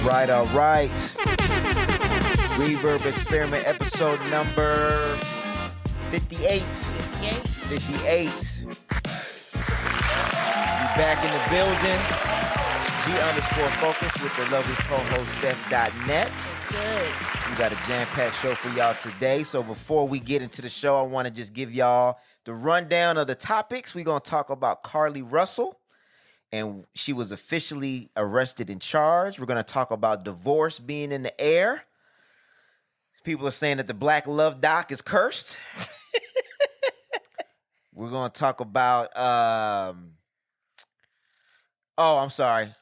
All right. ReVerb Experiment episode number 58. 58. We back in the building. G_Focus with the lovely co-host Stef.net. It's good. We got a jam-packed show for y'all today. So before we get into the show, I want to just give y'all the rundown of the topics. We're going to talk about Carlee Russell. And she was officially arrested and charged. We're going to talk about divorce being in the air. People are saying that the Black Love Doc is cursed. We're going to talk about, I'm sorry.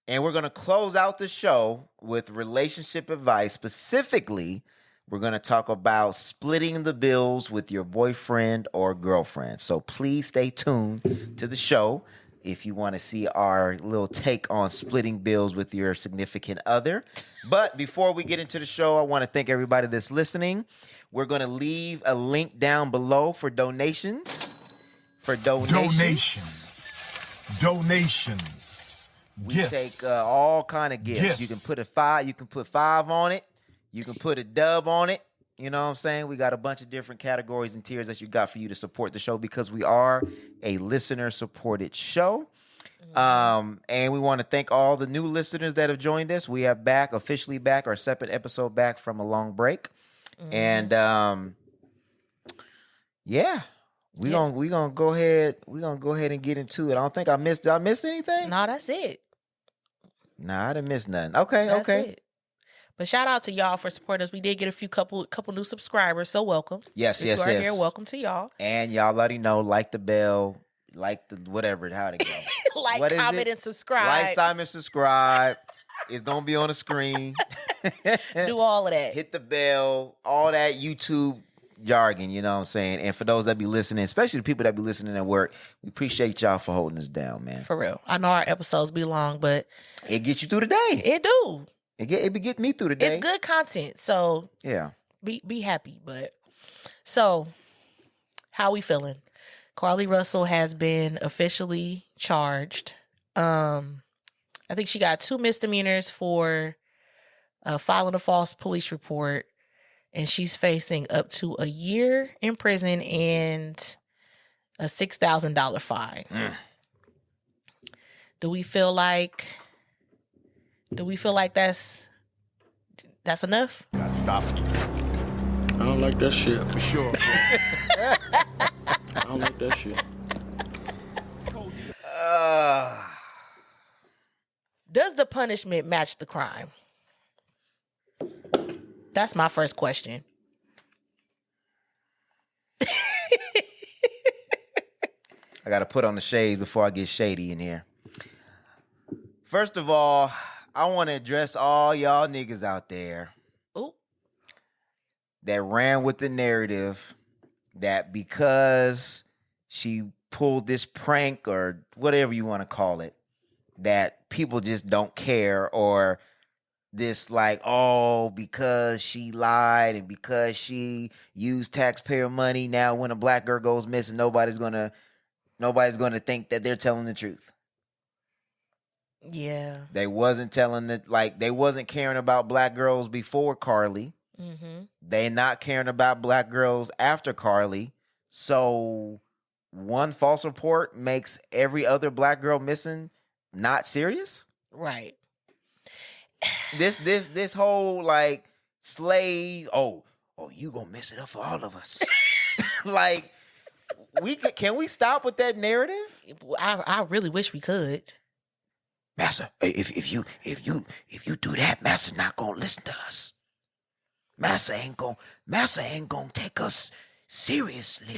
And we're going to close out the show with relationship advice. Specifically, we're going to talk about splitting the bills with your boyfriend or girlfriend. So please stay tuned to the show if you want to see our little take on splitting bills with your significant other. But before we get into the show, I want to thank everybody that's listening. We're going to leave a link down below for donations. Donations. We Gifts. take all kind of gifts. You can put you can put $5 on it. You can put a dub on it. You know what I'm saying? We got a bunch of different categories and tiers that you got for you to support the show because we are a listener-supported show. And we want to thank all the new listeners that have joined us. We have officially back, our second episode back from a long break. And we gonna go ahead and get into it. I don't think I missed. Did I miss anything? No, that's it. Nah, I didn't miss nothing. Okay. It. But shout out to y'all for supporting us. We did get a couple new subscribers, so welcome. Yes. If you are here, welcome to y'all. And y'all already know, like the bell, like the whatever, how'd it go? Like, comment, and subscribe. Like, Simon, subscribe. It's gonna be on the screen. Do all of that. Hit the bell, all that YouTube jargon, you know what I'm saying? And for those that be listening, especially the people that be listening at work, we appreciate y'all for holding us down, man. For real. I know our episodes be long, but it gets you through the day. It do. It be getting me through the day. It's good content, so yeah. Be happy. But so, how we feeling? Carlee Russell has been officially charged. I think she got 2 misdemeanors for filing a false police report, and she's facing up to a year in prison and a $6,000 fine. Do we feel like that's enough? Gotta stop it. I don't like that shit. For sure. I don't like that shit. Does the punishment match the crime? That's my first question. I got to put on the shades before I get shady in here. First of all, I want to address all y'all niggas out there that ran with the narrative that because she pulled this prank or whatever you want to call it, that people just don't care, or this because she lied and because she used taxpayer money, now when a black girl goes missing, nobody's gonna think that they're telling the truth. Yeah. They wasn't they wasn't caring about black girls before Carlee. Mm-hmm. They not caring about black girls after Carlee. So one false report makes every other black girl missing not serious? Right. This whole slave, you gonna mess it up for all of us. Can we stop with that narrative? I really wish we could. Master, if you do that, Master not gonna listen to us. Master ain't gonna take us seriously.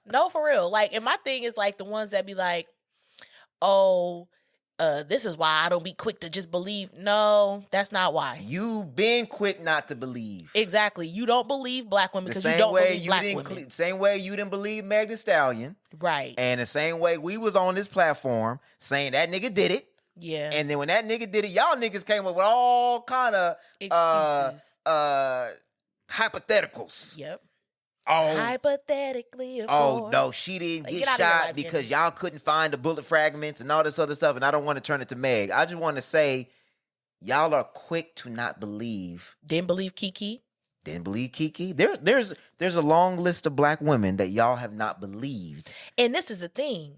No, for real. And my thing is the ones that be like, this is why I don't be quick to just believe. No, that's not why. You been quick not to believe. Exactly. You don't believe black women because you don't believe black women. Same way you didn't believe Meg Thee Stallion. Right. And the same way we was on this platform saying that nigga did it. Yeah. And then when that nigga did it, y'all niggas came up with all kind of excuses. Hypotheticals. Yep. Oh, Hypothetically, of oh course. no, she didn't Like, get get out of your shot life, because Jennings. y'all couldn't find the bullet fragments and all this other stuff. And I don't want to turn it to Meg. I just want to say, y'all are quick to not believe. Didn't believe Kiki. Didn't believe Kiki. There's a long list of black women that y'all have not believed. And this is the thing.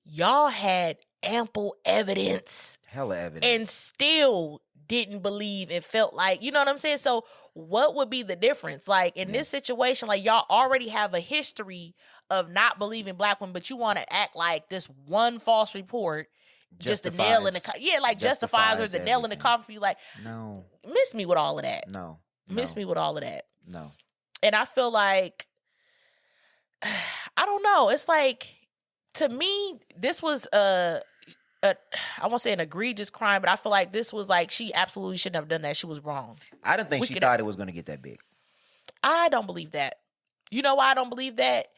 Y'all had ample evidence Hella evidence. and still didn't believe and felt like, you know what I'm saying? So what would be the difference? Like in this situation, like y'all already have a history of not believing black women, but you want to act like this one false report just a nail in the justifies or the nail in the coffin for you. Like, no, miss me with all of that. no, Miss me with all of that. no. And I feel like, I don't know. It's like, to me, this was I won't say an egregious crime, but I feel like this was like, she absolutely shouldn't have done that. She was wrong. I didn't think she thought it was going to get that big. I don't believe that. You know why I don't believe that?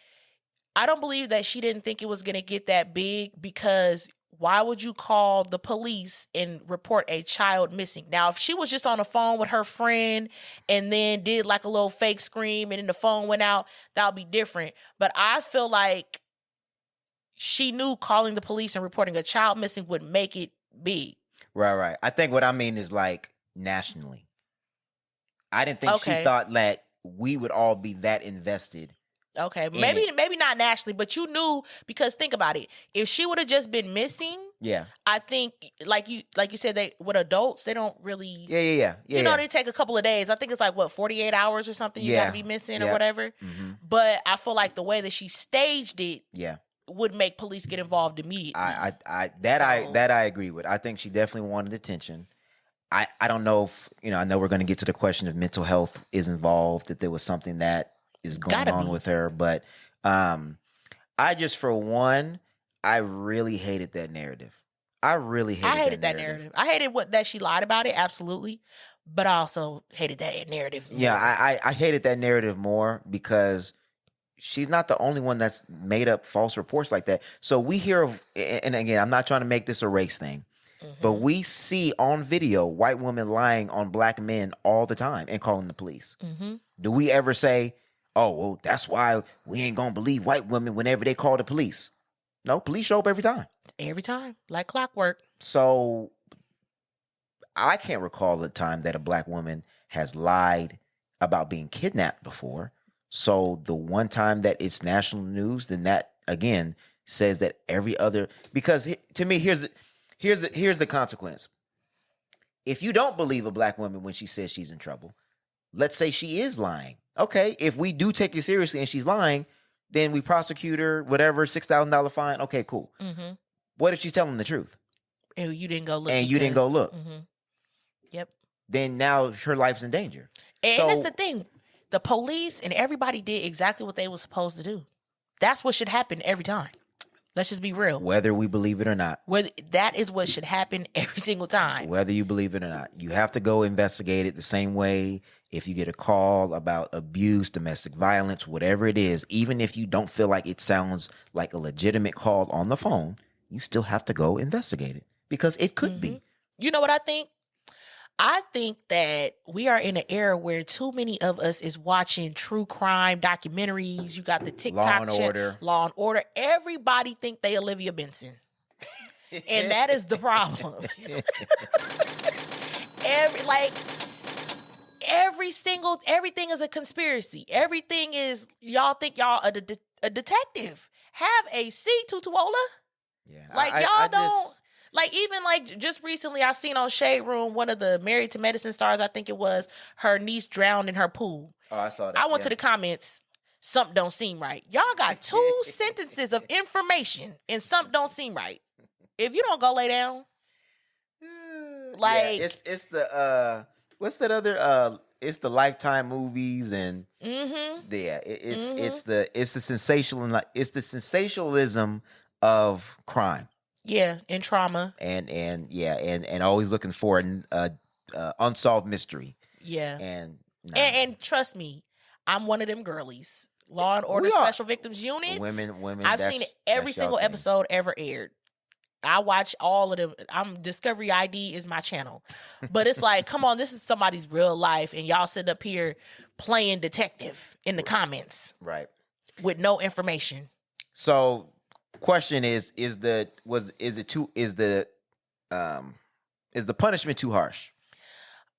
I don't believe that she didn't think it was going to get that big because why would you call the police and report a child missing? Now, if she was just on the phone with her friend and then did like a little fake scream and then the phone went out, that would be different. But I feel like she knew calling the police and reporting a child missing would make it big. Right. I think what I mean is like nationally. I didn't think she thought that we would all be that invested. Okay, maybe not nationally, but you knew because think about it. If she would have just been missing, I think like you said, they with adults they don't really, you know, they take a couple of days. I think it's like 48 hours or something. You got to be missing or whatever. Mm-hmm. But I feel like the way that she staged it, would make police get involved immediately. I agree with. I think she definitely wanted attention. I don't know if I know we're going to get to the question if mental health is involved, that there was something that is going on with her, but I just, for one, I really hated that narrative. I hated that narrative. I hated that she lied about it, absolutely, but I also hated that narrative more. Yeah, I hated that narrative more because she's not the only one that's made up false reports like that. So we hear of, and again, I'm not trying to make this a race thing, but we see on video white women lying on black men all the time and calling the police. Do we ever say, oh, well, that's why we ain't gonna believe white women whenever they call the police? No, police show up every time. Every time, like clockwork. So I can't recall a time that a black woman has lied about being kidnapped before. So the one time that it's national news, then that again says that every other, because to me, here's the consequence. If you don't believe a black woman when she says she's in trouble, let's say she is lying. Okay, if we do take it seriously and she's lying, then we prosecute her, whatever, $6,000 fine. Okay, cool. What if she's telling the truth? And you didn't go look. And you didn't go look. Yep. Then now her life's in danger. And that's the thing. The police and everybody did exactly what they were supposed to do. That's what should happen every time. Let's just be real. Whether we believe it or not. That is what should happen every single time. Whether you believe it or not. You have to go investigate it the same way if you get a call about abuse, domestic violence, whatever it is. Even if you don't feel like it sounds like a legitimate call on the phone, you still have to go investigate it because it could be. You know what I think? I think that we are in an era where too many of us is watching true crime documentaries. You got the TikTok Law and Order. Everybody think they Olivia Benson. And that is the problem. Everything is a conspiracy. Everything is, y'all think y'all a detective. Have a seat, Tutuola. Yeah. Like, y'all don't. Like, even like just recently I seen on Shade Room, one of the Married to Medicine stars, I think it was, her niece drowned in her pool. Oh, I saw that. I went to the comments, something don't seem right. Y'all got 2 sentences of information and something don't seem right. If you don't go lay down, like it's the what's that other it's the Lifetime movies and it's the sensationalism of crime. Yeah, and trauma. And always looking for an unsolved mystery. Yeah. And trust me, I'm one of them girlies. Law and Order Special Victims Units. Women. I've seen every single episode ever aired. I watch all of them. Discovery ID is my channel. But it's like, come on, this is somebody's real life, and y'all sit up here playing detective in the comments Right. with no information. So, question is the punishment too harsh?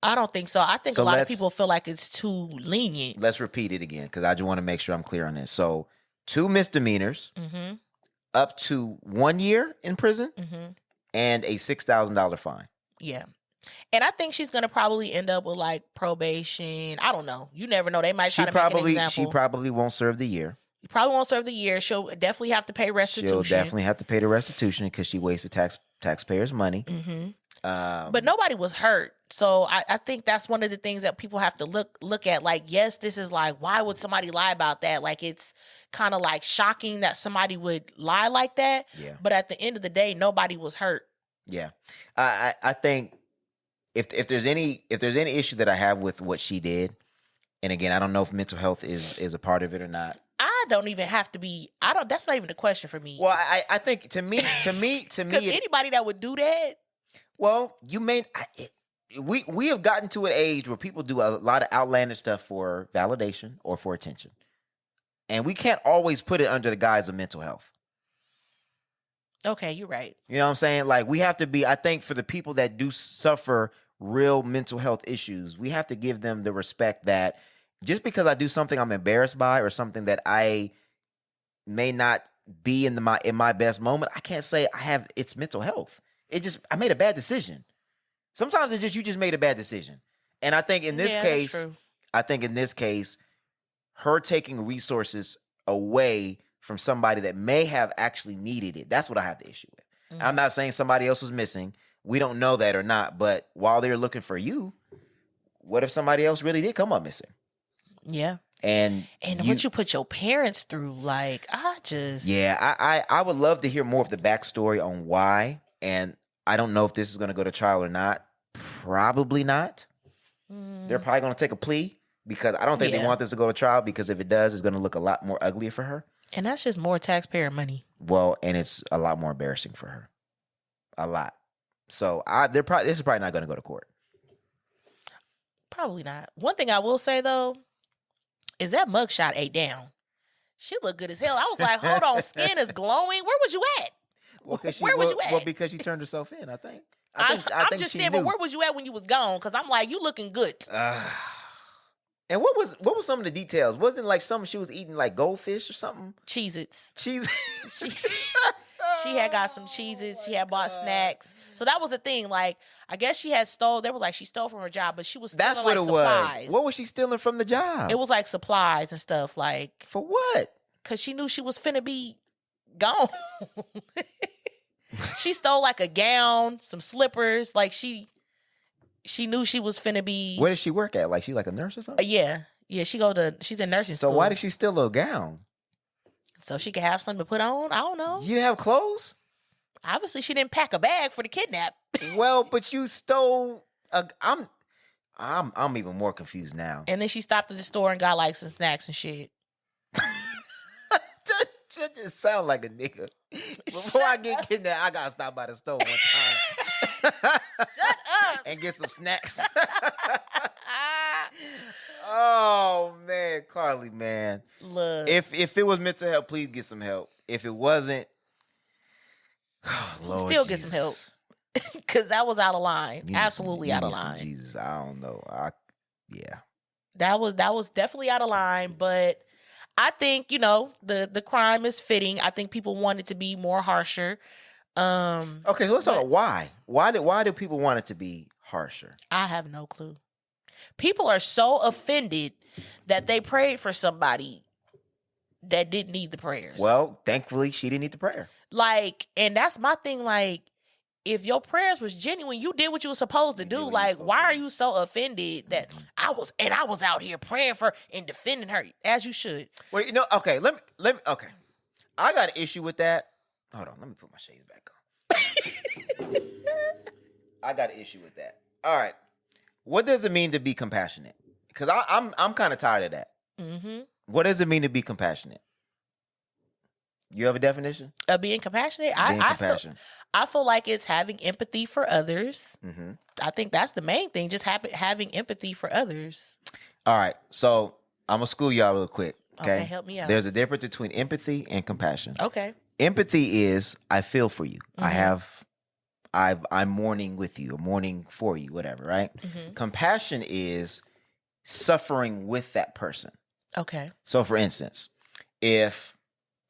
I don't think so. I think So a lot of let's- people feel like it's too lenient. Let's repeat it again because I just want to make sure I'm clear on this. So, 2 misdemeanors, Mm-hmm. up to 1 year in prison, Mm-hmm. and a $6,000 fine. Yeah. And I think she's gonna probably end up with like probation. I don't know. You never know. They might try to make an example. She probably won't serve the year. You probably won't serve the year. She'll definitely have to pay restitution. She'll definitely have to pay the restitution because she wasted taxpayers' money. Mm-hmm. Um, But nobody was hurt. So I think that's one of the things that people have to look at. Like, yes, this is like, why would somebody lie about that? Like, it's kind of like shocking that somebody would lie like that. Yeah. But at the end of the day, nobody was hurt. Yeah, I think if there's any issue that I have with what she did, and again, I don't know if mental health is a part of it or not. I don't even have to be. I don't. That's not even a question for me. Well, I think to me, Because anybody that would do that, well, we have gotten to an age where people do a lot of outlandish stuff for validation or for attention, and we can't always put it under the guise of mental health. okay, you're right. You know what I'm saying? Like, we have to be, I think, for the people that do suffer real mental health issues, we have to give them the respect that just because I do something I'm embarrassed by or something that I may not be in my best moment, I can't say it's mental health. I made a bad decision. Sometimes it's just you just made a bad decision. And I think in this case, her taking resources away from somebody that may have actually needed it, that's what I have the issue with. Mm-hmm. I'm not saying somebody else was missing. We don't know that or not. But while they're looking for you, what if somebody else really did come up missing? Yeah. And what you put your parents through, like, I would love to hear more of the backstory on why. And I don't know if this is going to go to trial or not. Probably not. They're probably going to take a plea because I don't think they want this to go to trial, because if it does, it's going to look a lot more uglier for her. And that's just more taxpayer money. Well, and it's a lot more embarrassing for her. A lot. So this is probably not going to go to court. Probably not. One thing I will say though is that mugshot ate down. She looked good as hell. I was like, hold on, skin is glowing. Where was you at? Where was you at? Well, because she turned herself in, I think. I'm think just she saying, knew. but where was you at when you was gone? Because I'm like, you looking good. And what was some of the details? Wasn't it like something she was eating, like goldfish or something? Cheez-Its. She She had got some Cheez-Its. She had bought snacks. So that was the thing. Like, I guess she had stole. They were like, she stole from her job, but she was stealing That's what like it supplies. was. What was she stealing from the job? It was like supplies and stuff. Like, for what? because she knew she was finna be gone. She stole like a gown, some slippers. Like she knew she was finna be. Where did she work at? Like, she like a nurse or something? Yeah. She's in nursing So school. why did she steal a gown? So she could have something to put on. I don't know. You didn't have clothes? Obviously, she didn't pack a bag for the kidnap. Well, but you stole I'm even more confused now. And then she stopped at the store and got like some snacks and shit. Just sound like a nigga. Before I get kidnapped, I gotta stop by the store one time. Shut up. And get some snacks. Oh man, Carlee, man. Look. If it was mental health, please get some help. If it wasn't, Lord still Jesus. get some help. Because that was out of line. You need Absolutely some- out you of need some line. Jesus, I don't know. Yeah. That was definitely out of line, but I think, the crime is fitting. I think people want it to be more harsher. Okay, let's talk about why. Why do people want it to be harsher? I have no clue. People are so offended that they prayed for somebody that didn't need the prayers. Well, thankfully she didn't need the prayer. Like, and that's my thing, like, if your prayers was genuine, you did what you were supposed to You did do. what you Like, were supposed why to are do. you so offended that I was out here praying for and defending her as you should? Well, okay, let me okay. I got an issue with that. Hold on, let me put my shades back on. I got an issue with that. All right. What does it mean to be compassionate? Because I'm kind of tired of that. Mm-hmm. What does it mean to be compassionate? You have a definition? Being compassionate. Being compassionate. I feel like it's having empathy for others. Mm-hmm. I think that's the main thing. Just having empathy for others. All right. So I'm gonna school y'all real quick. Okay, help me out. There's a difference between empathy and compassion. Okay. Empathy is I feel for you. I'm mourning with you, or mourning for you, whatever. Right. Mm-hmm. Compassion is suffering with that person. Okay. So, for instance, if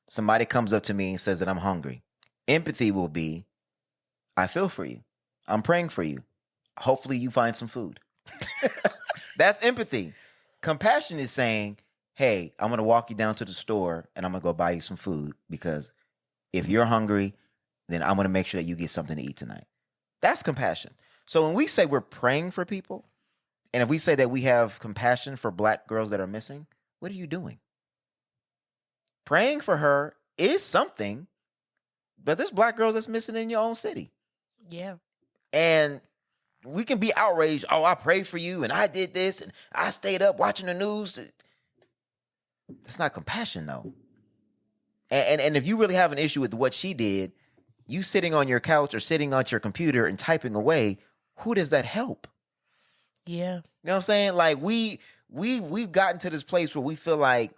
somebody comes up to me and says that I'm hungry, empathy will be, I feel for you. I'm praying for you. Hopefully you find some food. That's empathy. Compassion is saying, hey, I'm going to walk you down to the store and I'm going to go buy you some food because if you're hungry, then I'm going to make sure that you get something to eat tonight. That's compassion. So when we say we're praying for people, and if we say that we have compassion for Black girls that are missing, what are you doing? Praying for her is something, but there's Black girls that's missing in your own city. Yeah. And we can be outraged. Oh, I prayed for you and I did this and I stayed up watching the news. That's not compassion, though. And if you really have an issue with what she did, you sitting on your couch or sitting on your computer and typing away, who does that help? Yeah. You know what I'm saying? Like we've gotten to this place where we feel like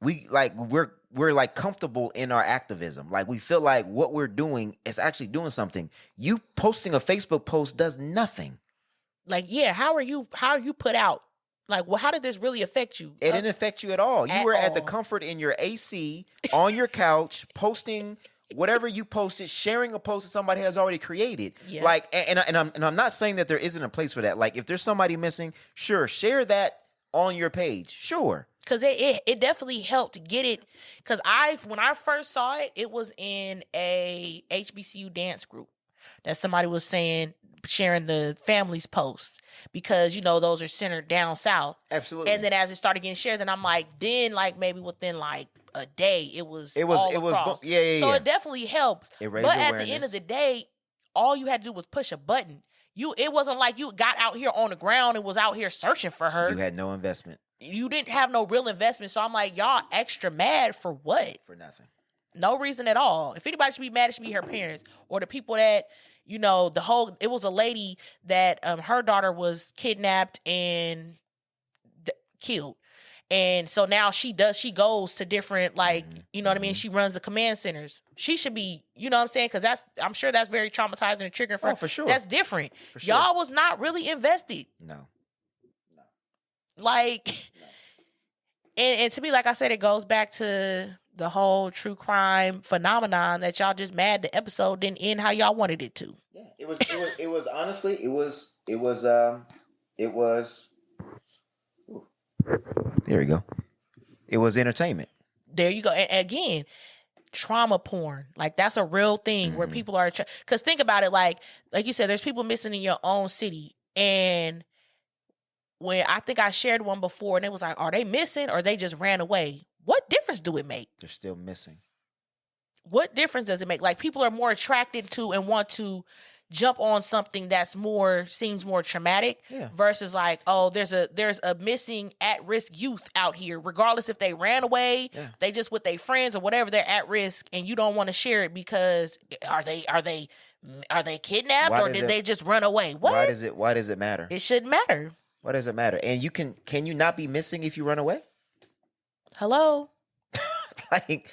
we're like comfortable in our activism. Like we feel like what we're doing is actually doing something. You posting a Facebook post does nothing. Like, yeah, how are you put out? Like, well, how did this really affect you? It didn't affect you at all. You were at the all. comfort in your AC, on your couch, posting whatever you posted, sharing a post that somebody has already created. Yeah. Like, and I'm not saying that there isn't a place for that. Like, if there's somebody missing, sure, share that on your page. Sure. Because it definitely helped get it. Because when I first saw it, it was in a HBCU dance group that somebody was sharing the family's posts because, those are centered down south. Absolutely. And then as it started getting shared, then I'm like, maybe within like a day, it was across. Yeah. So it definitely helps. It raised but awareness. at the end of the day, all you had to do was push a button. It wasn't like you got out here on the ground and was out here searching for her. You had no investment. You didn't have no real investment. So I'm like, y'all extra mad for what? For nothing. No reason at all. If anybody should be mad, it should be her parents or the people that, it was a lady that her daughter was kidnapped and killed. And so now she goes to different, like, you know what I mean? She runs the command centers. She should be, you know what I'm saying? Because I'm sure that's very traumatizing and triggering for her. Oh, for sure. That's different. For sure. Y'all was not really invested. No. Like, and to me, like I said, it goes back to the whole true crime phenomenon that y'all just mad the episode didn't end how y'all wanted it to. Yeah, it was honestly, there we go. It was entertainment. There you go. And again, trauma porn. Like, that's a real thing where people are, because think about it, like you said, there's people missing in your own city. And when I think I shared one before and it was like, are they missing or they just ran away? What difference do it make? They're still missing. What difference does it make? Like, people are more attracted to and want to jump on something that's seems more traumatic versus like, oh, there's a missing at-risk youth out here, regardless if they ran away, they just with their friends or whatever, they're at risk and you don't want to share it because are they kidnapped or did they just run away? What? Why does it matter? It shouldn't matter. Why does it matter? And can you not be missing if you run away? Hello? Like,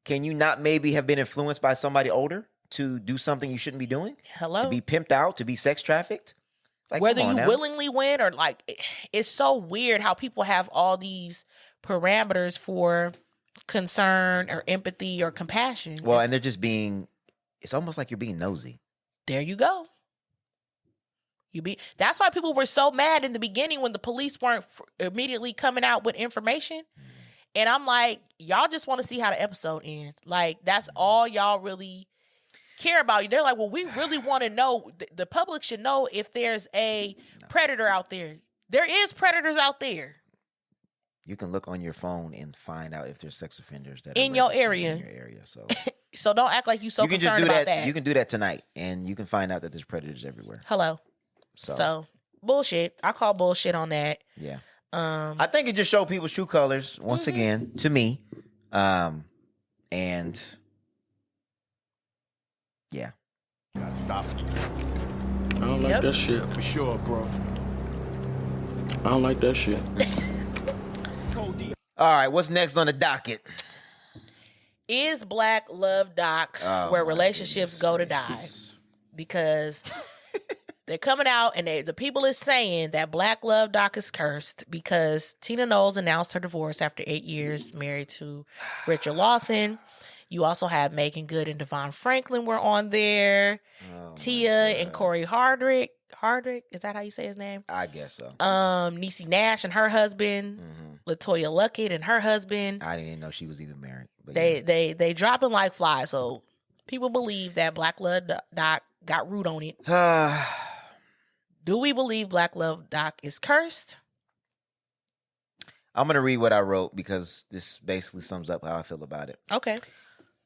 can you not maybe have been influenced by somebody older to do something you shouldn't be doing? Hello? To be pimped out, to be sex trafficked? Like, whether you willingly win or like, it's so weird how people have all these parameters for concern or empathy or compassion. Well, and they're just it's almost like you're being nosy. There you go. That's why people were so mad in the beginning when the police weren't immediately coming out with information. And I'm like, y'all just want to see how the episode ends. Like, that's all y'all really care about. They're like, well, we really want to know. The public should know if there's a predator out there. There is predators out there. You can look on your phone and find out if there's sex offenders that in your area. So, so don't act like you so concerned about that. You can do that tonight, and you can find out that there's predators everywhere. Hello. So bullshit. I call bullshit on that. Yeah. I think it just showed people's true colors once again to me. And And yeah. Gotta stop it. I don't like that shit. For sure, bro. I don't like that shit. All right, what's next on the docket? Is Black Love Doc where relationships go to die? Because they're coming out and the people is saying that Black Love Doc is cursed because Tina Knowles announced her divorce after 8 years married to Richard Lawson. You also have Megan Good and Devon Franklin were on there. Tia and Corey Hardrick. Hardrick, is that how you say his name? I guess so. Niecy Nash and her husband. LaToya Luckett and her husband. I didn't even know she was even married. But They dropping like flies. So people believe that Black Love Doc got root on it. Do we believe Black Love Doc is cursed? I'm going to read what I wrote because this basically sums up how I feel about it. Okay.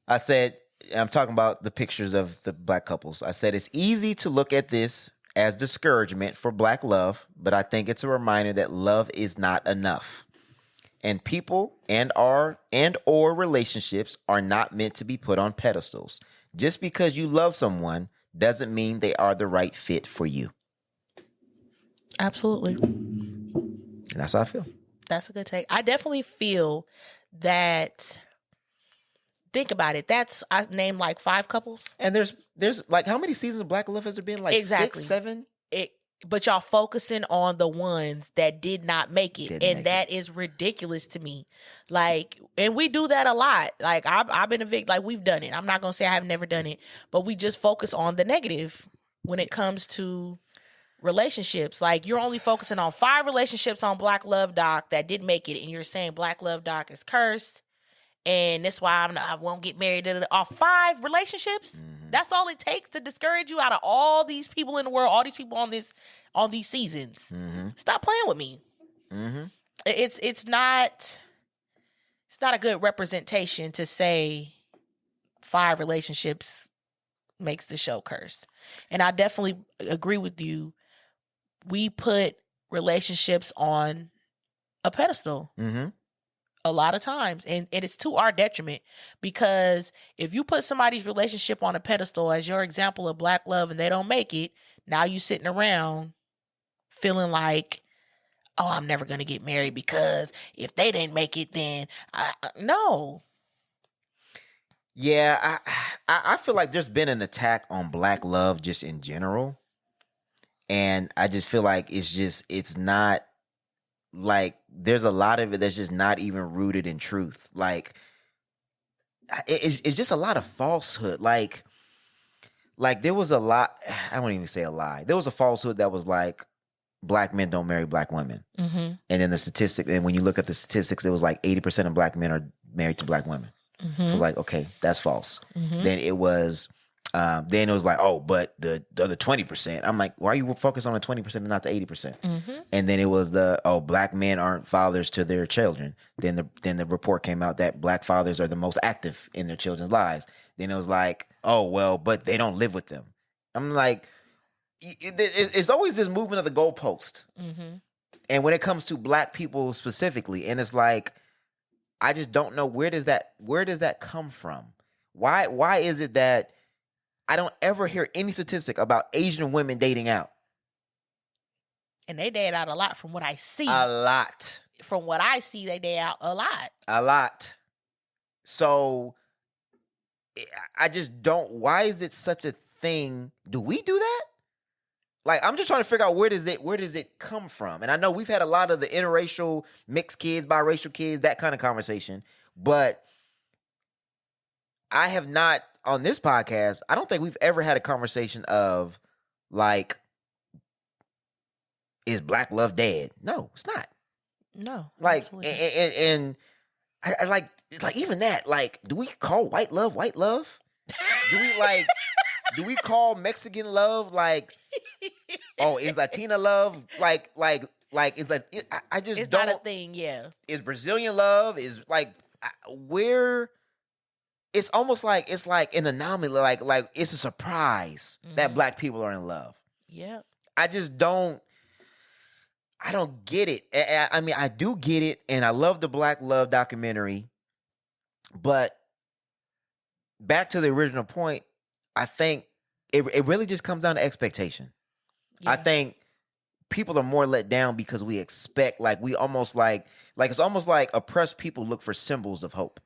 I said, I'm talking about the pictures of the black couples. I said, it's easy to look at this as discouragement for black love, but I think it's a reminder that love is not enough. And people and or relationships are not meant to be put on pedestals. Just because you love someone doesn't mean they are the right fit for you. Absolutely. And that's how I feel. That's a good take. I definitely feel that. Think about it. I named like 5 couples. And there's like, how many seasons of Black Love has there been? Like Exactly. 6, 7? But y'all focusing on the ones that did not make it. That is ridiculous to me. Like, and we do that a lot. Like, I've been a victim. Like, we've done it. I'm not going to say I have never done it. But we just focus on the negative when it comes to relationships. Like, you're only focusing on 5 relationships on Black Love Doc that didn't make it. And you're saying Black Love Doc is cursed. And that's why I won't get married off 5 relationships. That's all it takes to discourage you out of all these people in the world, all these people on these seasons. Stop playing with me. It's not a good representation to say 5 relationships makes the show cursed. And I definitely agree with you. We put relationships on a pedestal. A lot of times, and it is to our detriment, because if you put somebody's relationship on a pedestal as your example of black love and they don't make it, now you sitting around feeling like, oh, I'm never going to get married because if they didn't make it, then no. Yeah, I feel like there's been an attack on black love just in general. And I just feel like it's not, like, there's a lot of it that's just not even rooted in truth. Like, it's just a lot of falsehood. Like there was a lot, I won't even say a lie. There was a falsehood that was like, black men don't marry black women. And then the statistic, and when you look at the statistics, it was like 80% of black men are married to black women. So like, okay, that's false. Then it was like, oh, but the other 20%. I'm like, why are you focused on the 20% and not the 80%? And then it was black men aren't fathers to their children. Then the report came out that black fathers are the most active in their children's lives. Then it was like, oh, well, but they don't live with them. I'm like, it's always this movement of the goalpost. And when it comes to black people specifically, and it's like, I just don't know, where does that come from? Why is it that I don't ever hear any statistic about Asian women dating out? And they date out a lot from what I see. A lot. From what I see, they date out a lot. A lot. So I just don't, why is it such a thing? Do we do that? Like, I'm just trying to figure out where does it come from? And I know we've had a lot of the interracial, mixed kids, biracial kids, that kind of conversation. But I have not, on this podcast, I don't think we've ever had a conversation of, like, is black love dead? No, it's not. No. Like, absolutely. and I like even that, like, do we call white love white love? Do we call Mexican love, like, oh, is Latina love like is that, I just it's don't. not a thing, yeah. Is Brazilian love, is like, where, it's almost like it's like an anomaly, like it's a surprise that black people are in love. Yeah. I just don't get it. I mean, I do get it, and I love the Black Love documentary, but back to the original point, I think it really just comes down to expectation. I think people are more let down because we expect, like, we almost like it's almost like oppressed people look for symbols of hope.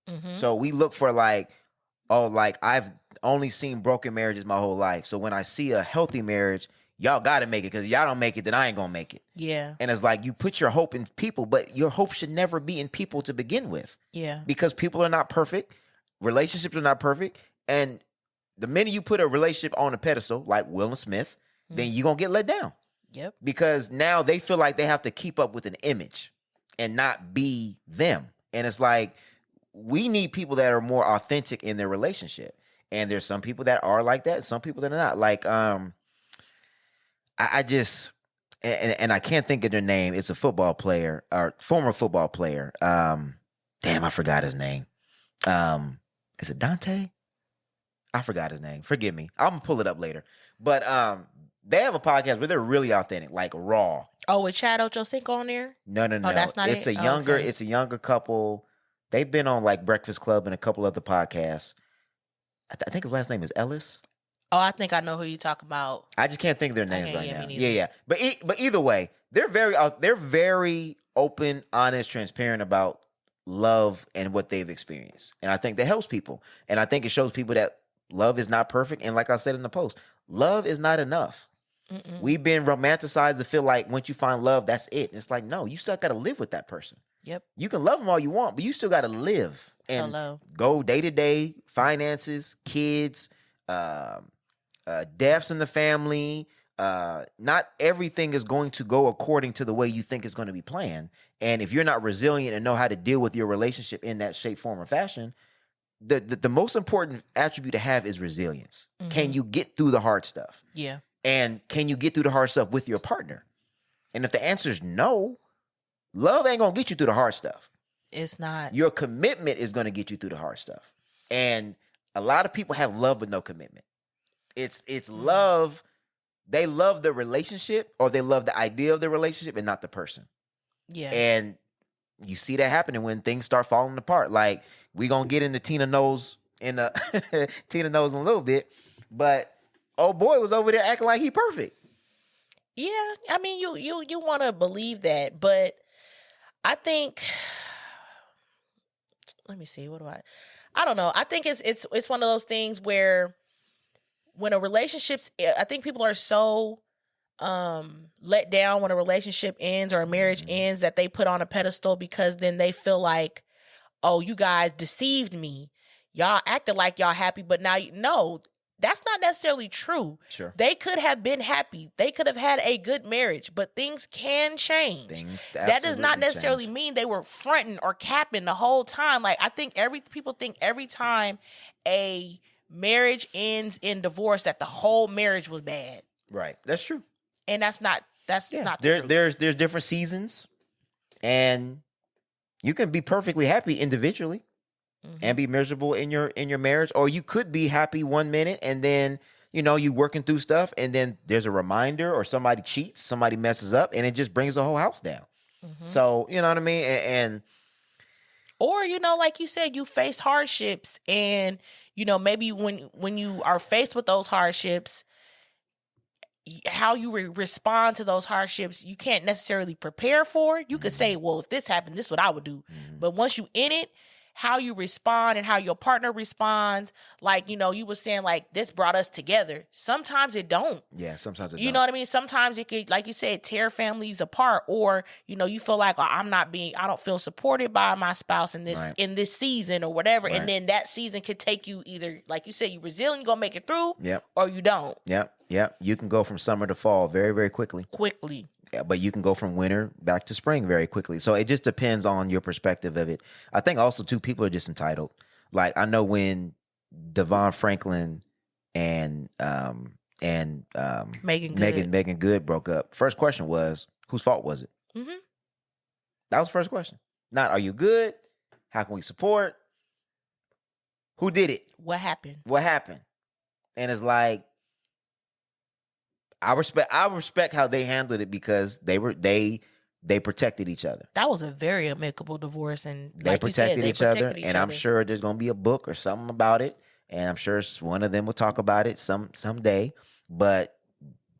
Mm-hmm. So we look for like, oh, like I've only seen broken marriages my whole life. So when I see a healthy marriage, y'all got to make it, because y'all don't make it, then I ain't gonna make it. Yeah. And it's like you put your hope in people, but your hope should never be in people to begin with. Yeah. Because people are not perfect. Relationships are not perfect. And the minute you put a relationship on a pedestal, like Will and Smith, then you're going to get let down. Yep. Because now they feel like they have to keep up with an image and not be them. And it's like, we need people that are more authentic in their relationship. And there's some people that are like that, and some people that are not. Like, I just, and I can't think of their name. It's a football player, or former football player. Damn, I forgot his name. Is it Dante? I forgot his name. Forgive me. I'm gonna pull it up later. But they have a podcast where they're really authentic, like raw. Oh, with Chad Ochocinco on there? No. Oh, that's not it's it? a younger, Okay. it's a younger couple. They've been on like Breakfast Club and a couple other podcasts. I think his last name is Ellis. Oh, I think I know who you talk about. I just can't think of their names Okay, right yeah, now. me neither. Yeah. But either way, they're very open, honest, transparent about love and what they've experienced. And I think that helps people. And I think it shows people that love is not perfect. And like I said in the post, love is not enough. Mm-mm. We've been romanticized to feel like once you find love, that's it. And it's like, no, you still got to live with that person. Yep. You can love them all you want, but you still got to live and Hello. go day to day, finances, kids, deaths in the family. Not everything is going to go according to the way you think it's going to be planned. And if you're not resilient and know how to deal with your relationship in that shape, form, or fashion, the most important attribute to have is resilience. Mm-hmm. Can you get through the hard stuff? Yeah. And can you get through the hard stuff with your partner? And if the answer is no, love ain't going to get you through the hard stuff. It's not. Your commitment is going to get you through the hard stuff. And a lot of people have love but no commitment. It's love. They love the relationship, or they love the idea of the relationship and not the person. Yeah. And you see that happening when things start falling apart. Like, we going to get into Tina Knowles in a little bit, but old boy was over there acting like he perfect. Yeah, I mean, you want to believe that, but I think, let me see, I don't know. I think it's one of those things where when a relationship's, I think people are so let down when a relationship ends or a marriage ends that they put on a pedestal, because then they feel like, oh, you guys deceived me. Y'all acted like y'all happy, but now no, that's not necessarily true. Sure. They could have been happy. They could have had a good marriage, but things can change. That does not necessarily mean they were fronting or capping the whole time. Like, I think people think every time a marriage ends in divorce that the whole marriage was bad. Right. That's true. And that's not the truth. There's different seasons, and you can be perfectly happy individually and be miserable in your marriage, or you could be happy one minute and then, you working through stuff, and then there's a reminder, or somebody cheats, somebody messes up, and it just brings the whole house down. So, you know what I mean? And or, like you said, you face hardships, and, maybe when you are faced with those hardships, how you respond to those hardships, you can't necessarily prepare for. You could say, well, if this happened, this is what I would do. But once you in it, how you respond and how your partner responds, like, you were saying, like, this brought us together. Sometimes it don't. Yeah, sometimes it You don't. know what I mean? Sometimes it could, like you said, tear families apart, or, you feel like, oh, I don't feel supported by my spouse in this season or whatever. Right. And then that season could take you either, like you said, you resilient, you're going to make it through, Yep. or you don't. Yep. You can go from summer to fall very, very quickly. Yeah, but you can go from winter back to spring very quickly. So it just depends on your perspective of it. I think also, too, people are just entitled. Like, I know when Devon Franklin and Megan Good broke up, first question was, whose fault was it? Mm-hmm. That was the first question. Not, are you good? How can we support? Who did it? What happened? And it's like, I respect how they handled it, because they protected each other. That was a very amicable divorce, and They like protected you said, each other, and I'm sure there's gonna be a book or something about it. and I'm sure one of them will talk about it someday. But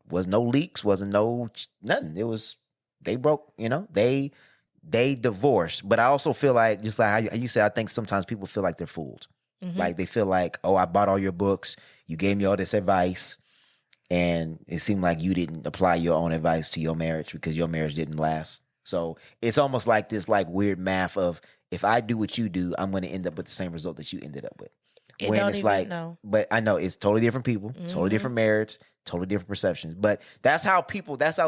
was no leaks, wasn't no nothing. It was they broke, they divorced. But I also feel like, just like how you said, I think sometimes people feel like they're fooled. Like they feel like, oh, I bought all your books, you gave me all this advice, and it seemed like you didn't apply your own advice to your marriage because your marriage didn't last. So it's almost like this like weird math of, if I do what you do, I'm going to end up with the same result that you ended up with. But I know it's totally different people, totally different marriage, totally different perceptions. But that's how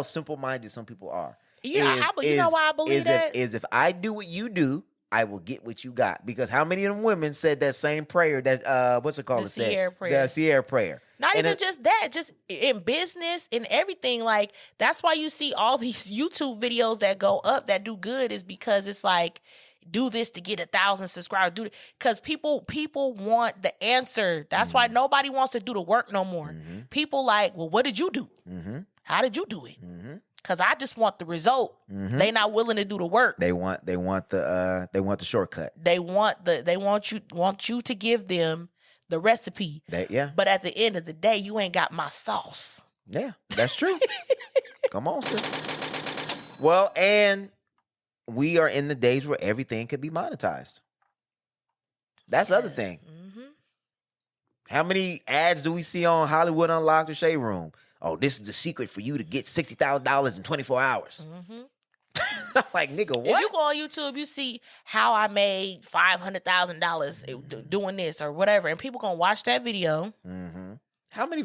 simple-minded some people are. Yeah, you know why I believe that? If I do what you do, I will get what you got. Because how many of them women said that same prayer that, what's it called? The Sierra prayer. The Sierra prayer. Not even just that, just in business and everything. Like, that's why you see all these YouTube videos that go up that do good, is because it's like, do this to get 1,000 subscribers. Because people want the answer. That's why nobody wants to do the work no more. People like, well, what did you do? How did you do it? Because I just want the result. They not willing to do the work. They want the shortcut. They want you to give them the recipe. But at the end of the day, you ain't got my sauce. Yeah, that's true. Come on, sister. Well, and we are in the days where everything could be monetized. That's the other thing. How many ads do we see on Hollywood Unlocked or Shade Room? Oh, this is the secret for you to get $60,000 in 24 hours. I'm like, nigga, what? If you go on YouTube, you see how I made $500,000 doing this or whatever, and people gonna watch that video. How many?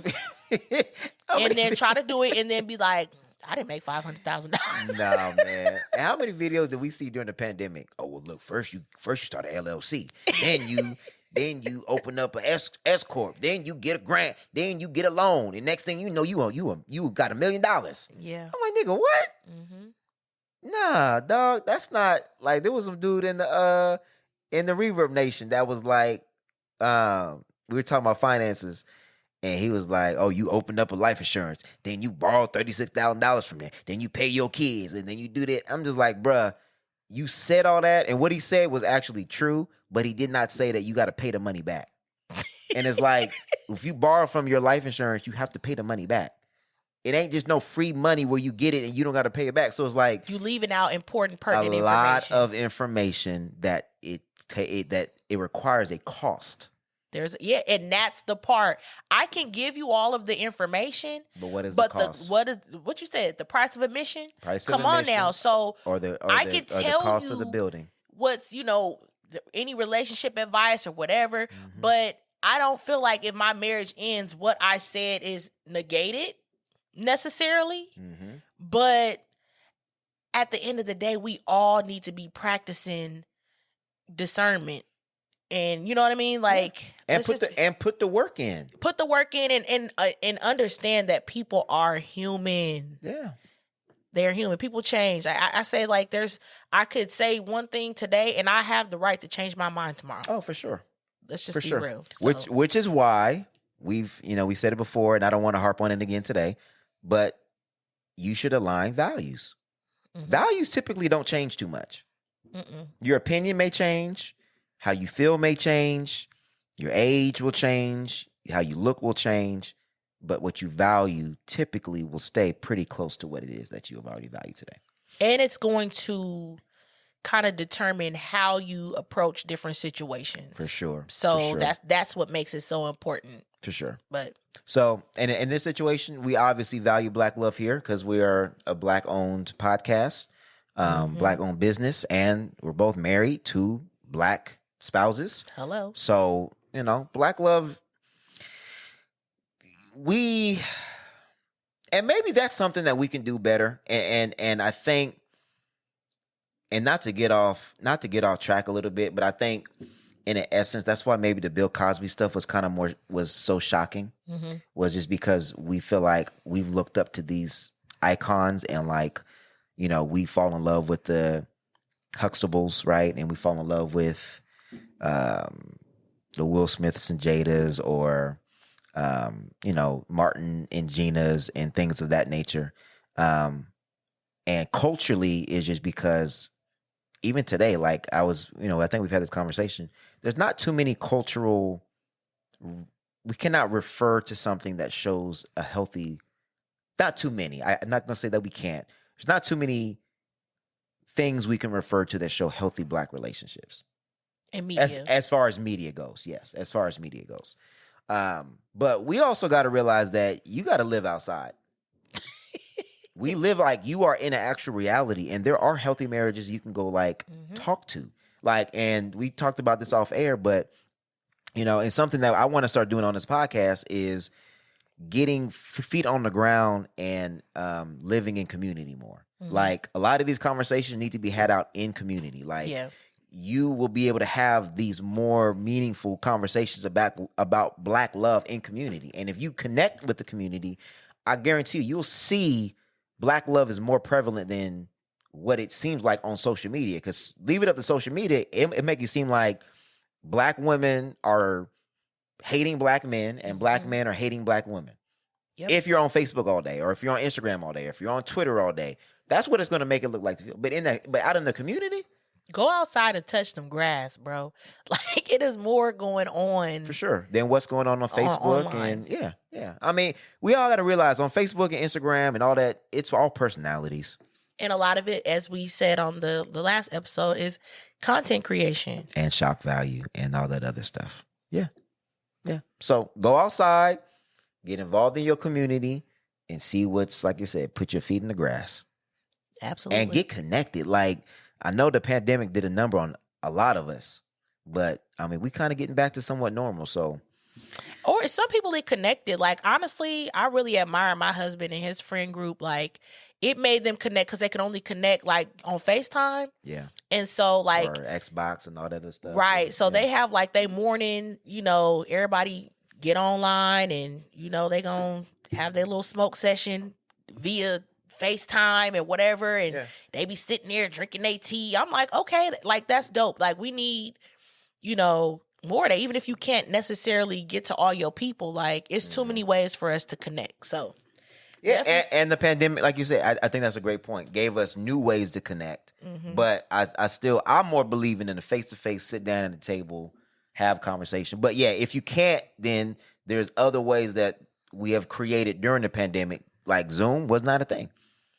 Then try to do it, and then be like, I didn't make $500,000. No, man. And how many videos did we see during the pandemic? Oh, well, look, first you start an LLC, then you open up a S corp, then you get a grant, then you get a loan, and next thing you know, you got $1 million. Yeah. I'm like, nigga, what? Nah, dog, that's not like, there was some dude in the ReVerb Nation that was like, we were talking about finances. And he was like, oh, you opened up a life insurance. Then you borrowed $36,000 from there. Then you pay your kids. And then you do that. I'm just like, bruh, you said all that. And what he said was actually true. But he did not say that you got to pay the money back. And it's like, if you borrow from your life insurance, you have to pay the money back. It ain't just no free money where you get it and you don't got to pay it back. So it's like, you leaving out important, pertinent information. A lot of information that it requires a cost. And that's the part. I can give you all of the information, but what is the cost? What you said? The price of admission. Come on now. So I can tell the cost of the building. What's any relationship advice or whatever. But I don't feel like if my marriage ends, what I said is negated necessarily. But at the end of the day, we all need to be practicing discernment. And you know what I mean? Like, put the work in. Put the work in and understand that people are human. Yeah. They're human. People change. I say, like, I could say one thing today and I have the right to change my mind tomorrow. Oh, for sure. Let's just be real. So. Which is why we said it before, and I don't want to harp on it again today, but you should align values. Values typically don't change too much. Your opinion may change. How you feel may change. Your age will change. How you look will change. But what you value typically will stay pretty close to what it is that you have already valued today. And it's going to kind of determine how you approach different situations. For sure. So that's what makes it so important. For sure. But so in this situation, we obviously value Black love here because we are a Black-owned podcast, Black-owned business, and we're both married to Black spouses. Hello. So, Black love, and maybe that's something that we can do better. And I think, and not to get off track a little bit, but I think in essence, that's why maybe the Bill Cosby stuff was so shocking, was just because we feel like we've looked up to these icons and we fall in love with the Huxtables, right? And we fall in love with the Will Smiths and Jadas, or Martin and Gina's and things of that nature. And culturally, is just because even today, like I think we've had this conversation. There's not too many cultural we cannot refer to something that shows a healthy. Not too many. I'm not gonna say that we can't. There's not too many things we can refer to that show healthy Black relationships. And media. As far as media goes, yes. As far as media goes, but we also got to realize that you got to live outside. We live like you are in an actual reality, and there are healthy marriages you can go talk to, and we talked about this off air, but and something that I want to start doing on this podcast is getting feet on the ground and living in community more. Like a lot of these conversations need to be had out in community. You will be able to have these more meaningful conversations about Black love in community, and if you connect with the community, I guarantee you'll see Black love is more prevalent than what it seems like on social media. Because leave it up to social media, it make you seem like Black women are hating Black men and Black men are hating Black women. Yep. If you're on Facebook all day, or if you're on Instagram all day, or if you're on Twitter all day, that's what it's going to make it look like to feel. But out in the community, go outside and touch some grass, bro. Like, it is more going on for sure than what's going on Facebook. Online. And yeah. I mean, we all got to realize on Facebook and Instagram and all that, it's all personalities. And a lot of it, as we said on the last episode, is content creation and shock value and all that other stuff. Yeah. So go outside, get involved in your community, and see what's, like you said, put your feet in the grass. Absolutely. And get connected. Like, I know the pandemic did a number on a lot of us, but I mean, we kind of getting back to somewhat normal. So, or some people that connected. Like, honestly, I really admire my husband and his friend group. Like, it made them connect because they can only connect like on FaceTime. Yeah. And so like, or Xbox and all that other stuff. Right. So they have like they morning, everybody get online and, they gonna have their little smoke session via FaceTime and whatever. And they be sitting there drinking their tea. I'm like, okay, like that's dope. Like we need, more of that. Even if you can't necessarily get to all your people, like it's too many ways for us to connect. So yeah, and the pandemic, like you said, I think that's a great point. Gave us new ways to connect. But I'm more believing in the face-to-face, sit down at the table, have conversation. But yeah, if you can't, then there's other ways that we have created during the pandemic. Like Zoom was not a thing.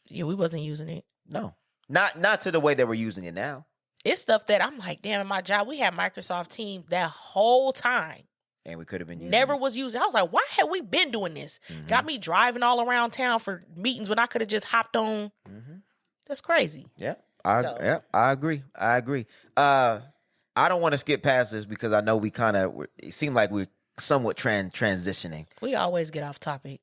Yeah, we wasn't using it. No, not to the way that we're using it now. It's stuff that I'm like, damn, in my job, we had Microsoft Teams that whole time. And we could have been using Never it. was using. I was like, why have we been doing this? Got me driving all around town for meetings when I could have just hopped on. That's crazy. Yeah, I agree. I don't want to skip past this because I know it seemed like we're somewhat transitioning. We always get off topic.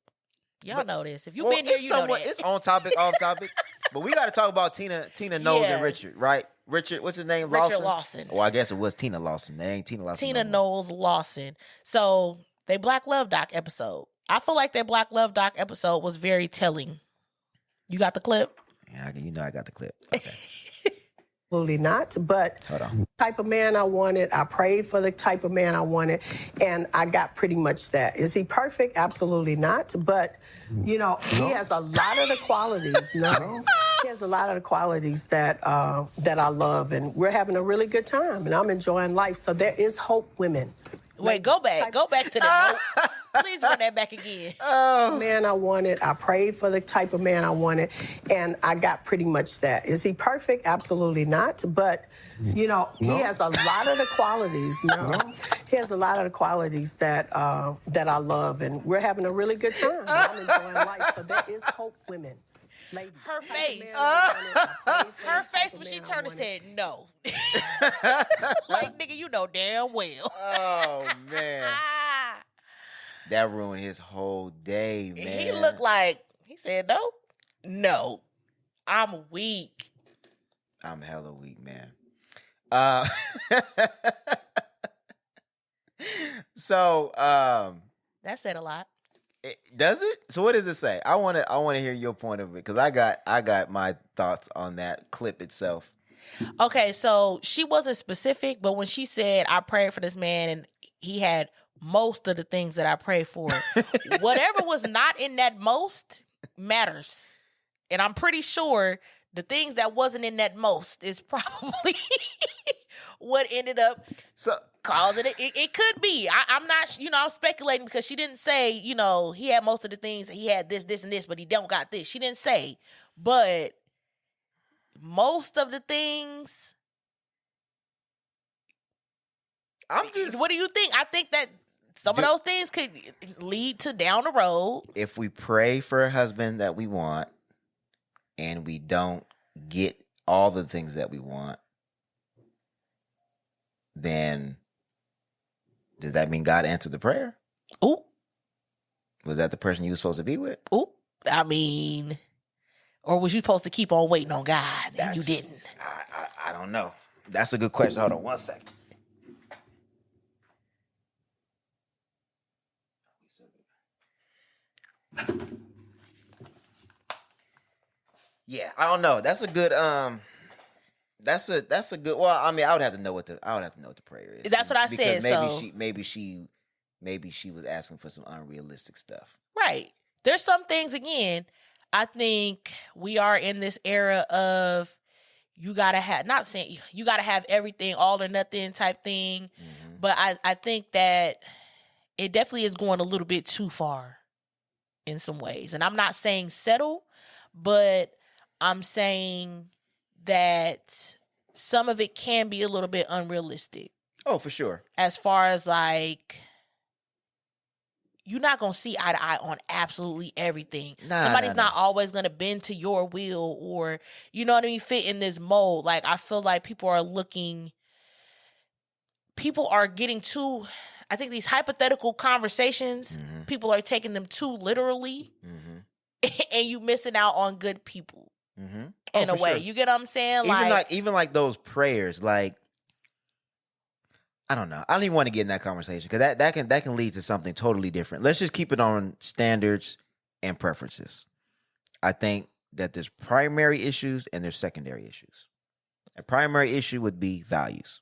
Y'all know this. If you've been here, you know that. It's on topic, off topic. But we got to talk about Tina Knowles and Richard, right? Richard, what's his name? Richard Lawson. Oh, I guess it was Tina Lawson. They ain't Tina Lawson. Tina Knowles Lawson. So they Black Love Doc episode. I feel like that Black Love Doc episode was very telling. You got the clip? Yeah, I got the clip. Okay. Absolutely not, but type of man I wanted, I prayed for the type of man I wanted, and I got pretty much that. Is he perfect? Absolutely not, but he has a lot of the qualities. He has a lot of the qualities that I love, and we're having a really good time, and I'm enjoying life. So there is hope, women. Wait, go back to the note. Please run that back again. Man I wanted, I prayed for the type of man I wanted, and I got pretty much that. Is he perfect? Absolutely not, but he has a lot of the qualities. He has a lot of the qualities that I love, and we're having a really good time. And I'm enjoying life. So there is hope, women. Ladies. Her face. Her face when she turned and said no. Like, nigga, you know damn well. Oh, man. That ruined his whole day, man. He looked like, he said no? No. I'm weak. I'm hella weak, man. So, that said a lot. Does it? So what does it say? I want to hear your point of it because I got my thoughts on that clip itself. Okay, so she wasn't specific, but when she said I prayed for this man and he had most of the things that I prayed for, whatever was not in that most matters. And I'm pretty sure the things that wasn't in that most is probably what ended up cause it could be. I'm not, I'm speculating because she didn't say, he had most of the things. He had this, and this, but he don't got this. She didn't say. But most of the things. What do you think? I think that some of those things could lead to down the road. If we pray for a husband that we want and we don't get all the things that we want, then does that mean God answered the prayer? Ooh. Was that the person you were supposed to be with? Ooh. I mean, or was you supposed to keep on waiting on God and you didn't? I don't know. That's a good question. Hold on one second. Yeah, I don't know. That's a good that's a good. Well, I mean, I would have to know what the prayer is. That's what I said. Maybe she was asking for some unrealistic stuff. Right. There's some things, again, I think we are in this era of you gotta have, not saying you gotta have everything, all or nothing type thing, but I think that it definitely is going a little bit too far in some ways. And I'm not saying settle, but I'm saying that some of it can be a little bit unrealistic. Oh, for sure. As far as like, you're not going to see eye to eye on absolutely everything. Somebody's not always going to bend to your will or, you know what I mean, fit in this mold. Like, I feel like people are getting too, I think these hypothetical conversations, people are taking them too literally, and you missing out on good people in a way. Sure. You get what I'm saying? Even like those prayers, like, I don't know. I don't even want to get in that conversation because that can lead to something totally different. Let's just keep it on standards and preferences. I think that there's primary issues and there's secondary issues. A primary issue would be values.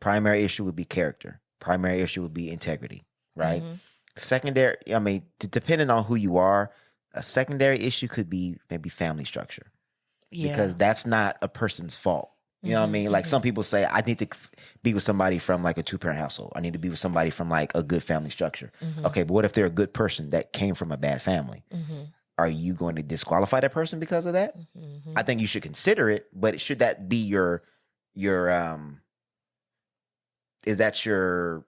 Primary issue would be character. Primary issue would be integrity, right? Secondary, I mean, depending on who you are, a secondary issue could be maybe family structure. Yeah. Because that's not a person's fault. You know what I mean? Like some people say, I need to be with somebody from like a 2-parent household. I need to be with somebody from like a good family structure. Okay, but what if they're a good person that came from a bad family? Are you going to disqualify that person because of that? I think you should consider it, but should that be your is that your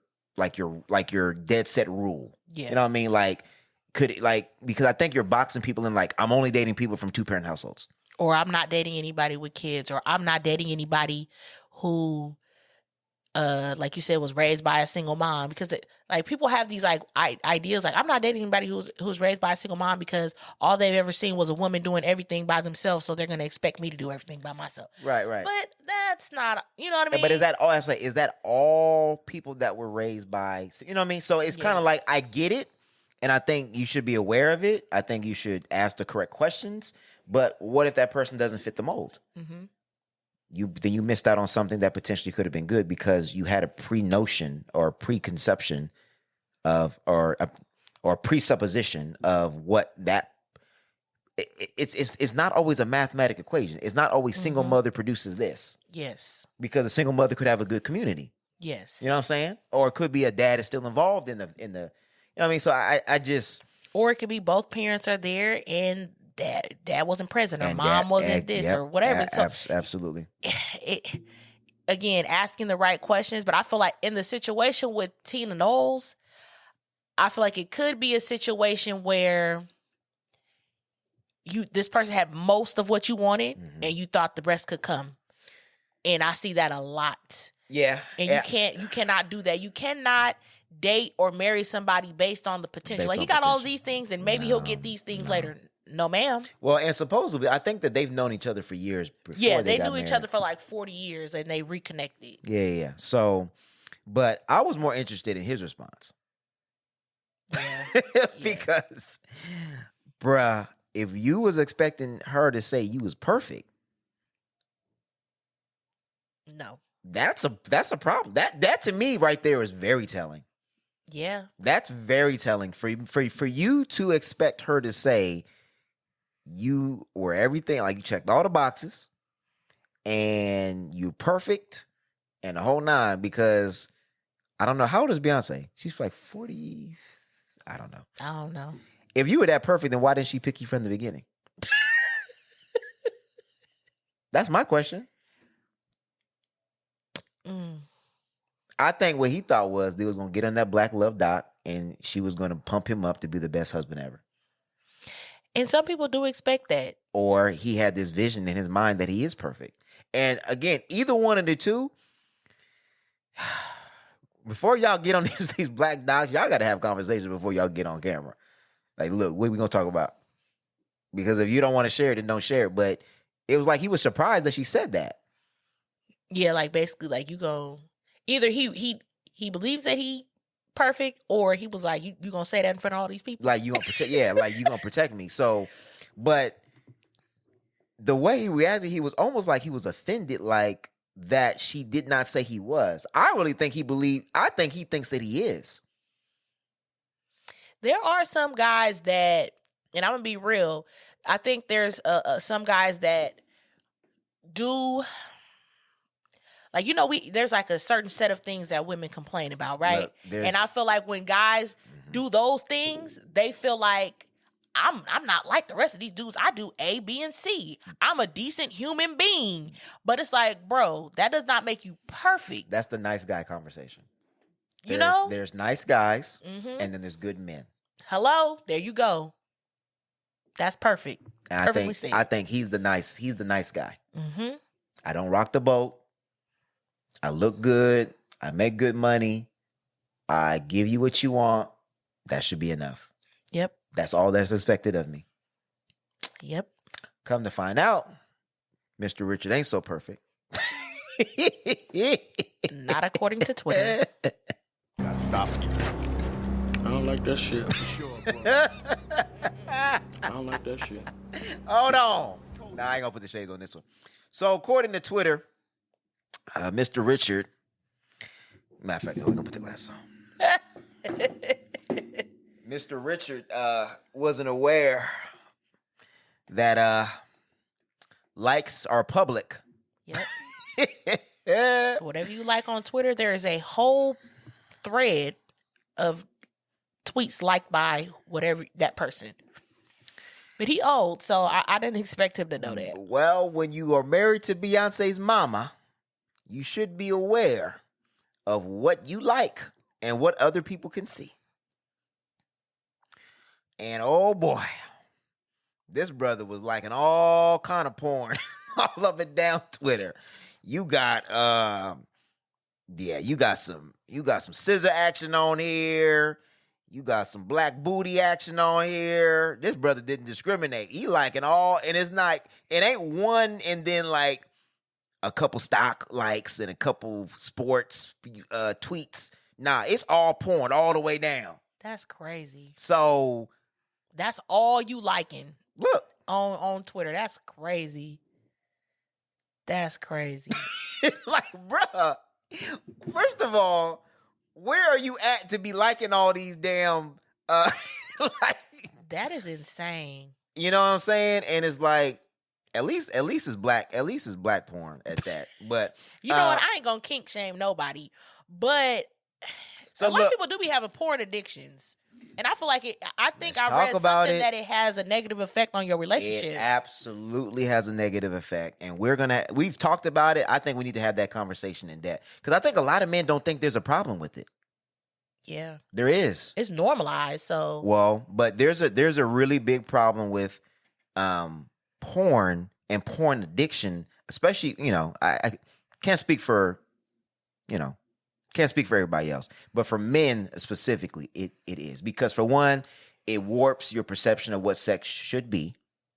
dead set rule? Yeah. You know what I mean? Like, because I think you're boxing people in like, I'm only dating people from 2-parent households. Or I'm not dating anybody with kids, or I'm not dating anybody who, like you said, was raised by a single mom. Because like people have these like ideas, like I'm not dating anybody who's raised by a single mom because all they've ever seen was a woman doing everything by themselves, so they're gonna expect me to do everything by myself. Right. But that's not, you know what I mean? But is that all? I say, is that all people that were raised by? You know what I mean? So it's kind of like, I get it, and I think you should be aware of it. I think you should ask the correct questions. But what if that person doesn't fit the mold? Then you missed out on something that potentially could have been good because you had a pre-notion or preconception of or presupposition of what that. It's not always a mathematical equation. It's not always single mother produces this. Yes. Because a single mother could have a good community. Yes. You know what I'm saying? Or it could be a dad is still involved in the. You know what I mean? So I just. Or it could be both parents are there and dad wasn't present, or mom wasn't this, or whatever. So absolutely. Again, asking the right questions, but I feel like in the situation with Tina Knowles, I feel like it could be a situation where this person had most of what you wanted, and you thought the rest could come. And I see that a lot. Yeah. And you cannot do that. You cannot date or marry somebody based on the potential. Like, he got all these things, and maybe he'll get these things later. No, ma'am. Well, and supposedly, I think that they've known each other for years before. Yeah, they knew each other for like 40 years, and they reconnected. Yeah. So, but I was more interested in his response. Yeah. Because, bruh, if you was expecting her to say you was perfect, no, that's a problem. That to me right there is very telling. Yeah, that's very telling for you to expect her to say you were everything, like you checked all the boxes and you're perfect and the whole nine, because I don't know. How old is Beyonce? She's like 40. I don't know. I don't know. If you were that perfect, then why didn't she pick you from the beginning? That's my question. I think what he thought was they was going to get on that Black Love doc and she was going to pump him up to be the best husband ever. And some people do expect that. Or he had this vision in his mind that he is perfect. And again, either one of the two, before y'all get on these black docs, y'all got to have conversations before y'all get on camera. Like, look, what are we going to talk about? Because if you don't want to share it, then don't share it. But it was like he was surprised that she said that. Yeah, like basically like you go, either he believes that he perfect, or he was like, you going to say that in front of all these people? Like, you going to protect, yeah, like, you going to protect me. So, but the way he reacted, he was almost like he was offended, like that she did not say he was. I really think I think he thinks that he is. There are some guys that, and I'm going to be real, I think there's some guys that do, like, there's like a certain set of things that women complain about, right? Look, and I feel like when guys do those things, they feel like, I'm not like the rest of these dudes. I do A, B, and C. I'm a decent human being. But it's like, bro, that does not make you perfect. That's the nice guy conversation. There's nice guys, and then there's good men. Hello, there you go. That's perfect. And I think he's the nice guy. I don't rock the boat. I look good. I make good money. I give you what you want. That should be enough. Yep. That's all that's expected of me. Yep. Come to find out, Mr. Richard ain't so perfect. Not according to Twitter. Gotta stop. I don't like that shit. Sure, bro. I don't like that shit. Hold on. Nah, I ain't gonna put the shades on this one. So according to Twitter, Mr. Richard, matter of fact, we're gonna put the glasses on. Mr. Richard wasn't aware that likes are public. Yep. Whatever you like on Twitter, there is a whole thread of tweets liked by whatever that person. But he old, so I didn't expect him to know that. Well, when you are married to Beyonce's mama, you should be aware of what you like and what other people can see. And oh boy, this brother was liking all kind of porn all up and down Twitter. You got you got some scissor action on here. You got some black booty action on here. This brother didn't discriminate. He liking all, and it ain't one and then like a couple stock likes and a couple sports tweets. Nah, it's all porn all the way down. That's crazy. So that's all you liking. Look on Twitter. That's crazy. That's crazy. Like, bruh, first of all, where are you at to be liking all these damn like, that is insane. You know what I'm saying? And it's like at least it's black porn at that. But you know what? I ain't gonna kink shame nobody. But a lot of people do be having porn addictions. And I feel like I think I read something that it has a negative effect on your relationship. It absolutely has a negative effect. And we've talked about it. I think we need to have that conversation in depth. Because I think a lot of men don't think there's a problem with it. Yeah. There is. It's normalized, so. Well, but there's a really big problem with porn and porn addiction, especially, I can't speak for, can't speak for everybody else, but for men specifically, it is. Because for one, it warps your perception of what sex should be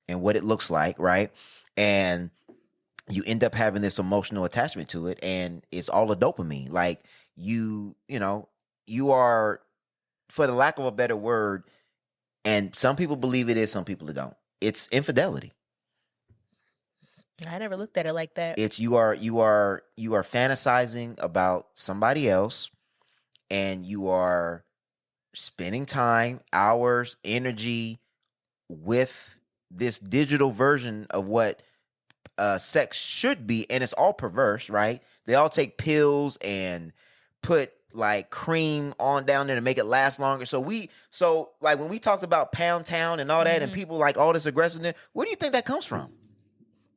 and what it looks like, right? And you end up having this emotional attachment to it, and it's all a dopamine. Like you are, for the lack of a better word, and some people believe it is, some people don't. It's infidelity. I never looked at it like that. It's you are fantasizing about somebody else, and you are spending time, hours, energy with this digital version of what sex should be, and it's all perverse, right? They all take pills and put like cream on down there to make it last longer. So like when we talked about Pound Town and all that, and people like all this aggressiveness, where do you think that comes from?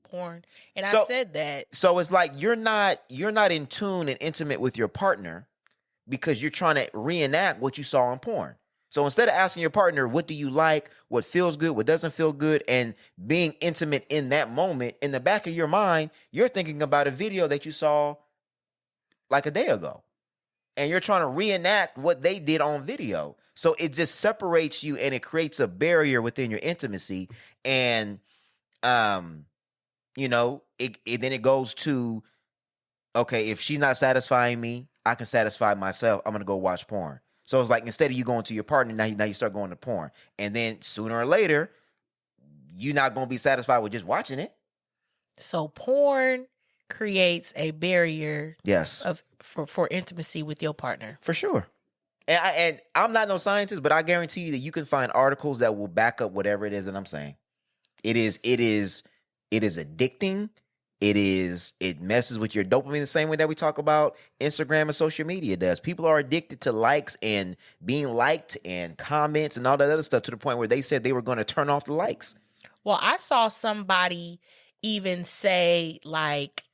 Porn. And So- I said that. So it's like you're not in tune and intimate with your partner because you're trying to reenact what you saw on porn. So instead of asking your partner, what do you like, what feels good, what doesn't feel good, and being intimate in that moment, in the back of your mind, you're thinking about a video that you saw like a day ago. And you're trying to reenact what they did on video. So it just separates you and it creates a barrier within your intimacy. And, you know, then it goes to, okay, if she's not satisfying me, I can satisfy myself. I'm going to go watch porn. So it's like, instead of you going to your partner, now you start going to porn. And then sooner or later, you're not going to be satisfied with just watching it. So porn creates a barrier Yes. for intimacy with your partner. For sure. And I'm not no scientist, but I guarantee you that you can find articles that will back up whatever it is that I'm saying. It is addicting. It messes with your dopamine the same way that we talk about Instagram and social media does. People are addicted to likes and being liked and comments and all that other stuff, to the point where they said they were going to turn off the likes. Well, I saw somebody even say like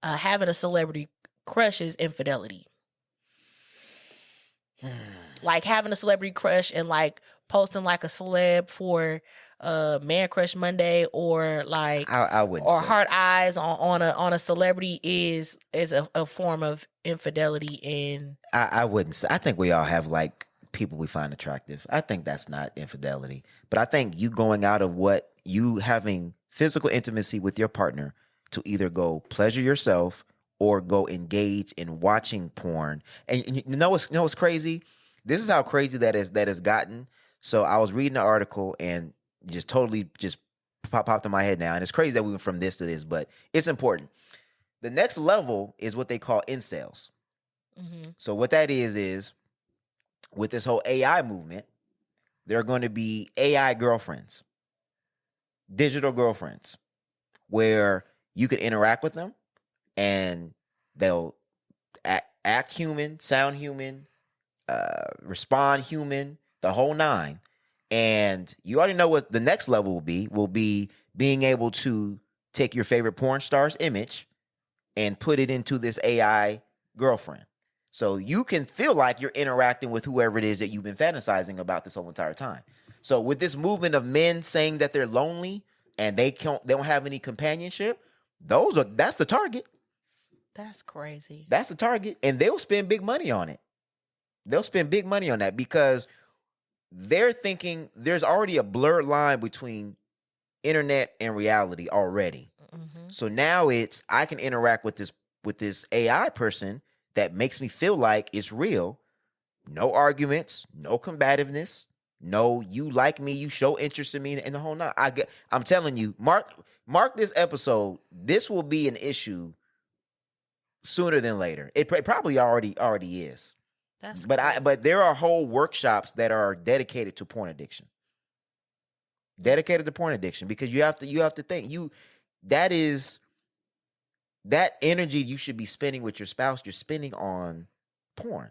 having a celebrity crush is infidelity. Like having a celebrity crush and like posting like a celeb for Man Crush Monday, or like I wouldn't or say. heart eyes on a celebrity is a form of infidelity. And I wouldn't say. I think we all have like people we find attractive. I think that's not infidelity. But I think you going out of what you having physical intimacy with your partner to either go pleasure yourself or go engage in watching porn. And you know what's crazy? This is how crazy that has gotten. So I was reading an article and just totally just popped in my head now. And it's crazy that we went from this to this, but it's important. The next level is what they call incels. mm-hmm. So what that is with this whole AI movement, there are going to be AI girlfriends, digital girlfriends, where you can interact with them and they'll act human, sound human, respond human, the whole nine. And you already know what the next level will be being able to take your favorite porn star's image and put it into this AI girlfriend. So you can feel like you're interacting with whoever it is that you've been fantasizing about this whole entire time. So with this movement of men saying that they're lonely and they don't have any companionship, that's the target. That's crazy. That's the target. And they'll spend big money on it. They'll spend big money on that because they're thinking there's already a blurred line between internet and reality already. Mm-hmm. So now I can interact with this AI person that makes me feel like it's real. No arguments, no combativeness, no you like me, you show interest in me, and the whole nine. I'm telling you, mark this episode. This will be an issue sooner than later. It probably already is. That's But there are whole workshops that are dedicated to porn addiction. Dedicated to porn addiction, because you have to think that energy you should be spending with your spouse, you're spending on porn.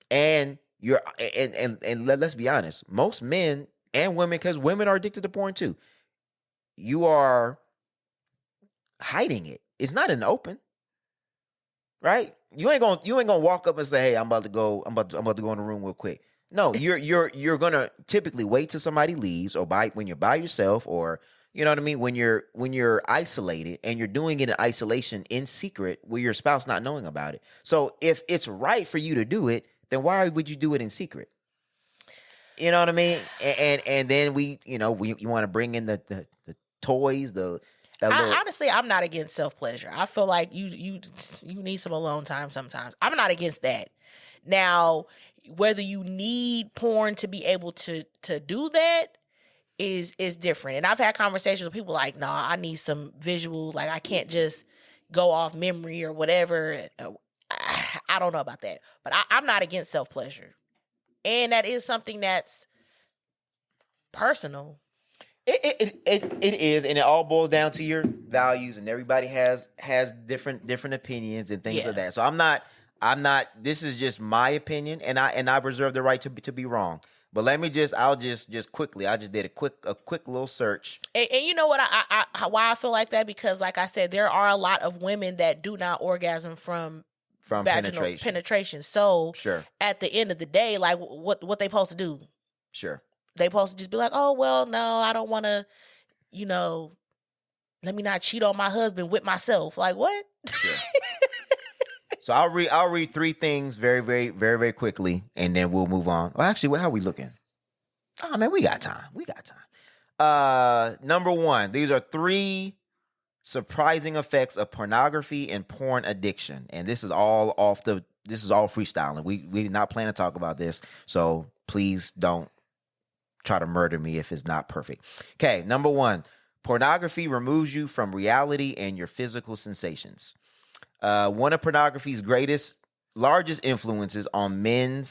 And let's be honest, most men and women, because women are addicted to porn too, you are hiding it. It's not in the open. Right? You ain't gonna walk up and say, "Hey, I'm about to go in the room real quick." No, you're gonna typically wait till somebody leaves, or when you're by yourself, or you know what I mean, when you're isolated, and you're doing it in isolation in secret with your spouse not knowing about it. So if it's right for you to do it, then why would you do it in secret? You know what I mean? And then you want to bring in the toys, honestly, I'm not against self-pleasure. I feel like you need some alone time sometimes. I'm not against that. Now, whether you need porn to be able to do that is different. And I've had conversations with people like, nah, I need some visual, like I can't just go off memory or whatever. I don't know about that. But I'm not against self-pleasure. And that is something that's personal. It is, and it all boils down to your values, and everybody has different opinions and things like that. So I'm not I'm not. This is just my opinion, and I reserve the right to be wrong. But I'll just quickly. I just did a quick little search. And you know what? Why I feel like that, because like I said, there are a lot of women that do not orgasm from vaginal penetration. So sure. At the end of the day, like what they supposed to do? Sure. They supposed to just be like, oh well, no, I don't want to. Let me not cheat on my husband with myself. Like what? Sure. So I'll read three things very, very, very, very quickly, and then we'll move on. Well, actually, how are we looking? Oh man, we got time. Number one, these are 3 surprising effects of pornography and porn addiction, and this is all freestyling. We did not plan to talk about this, so please don't try to murder me if it's not perfect. Okay, number 1, pornography removes you from reality and your physical sensations. One of pornography's largest influences on men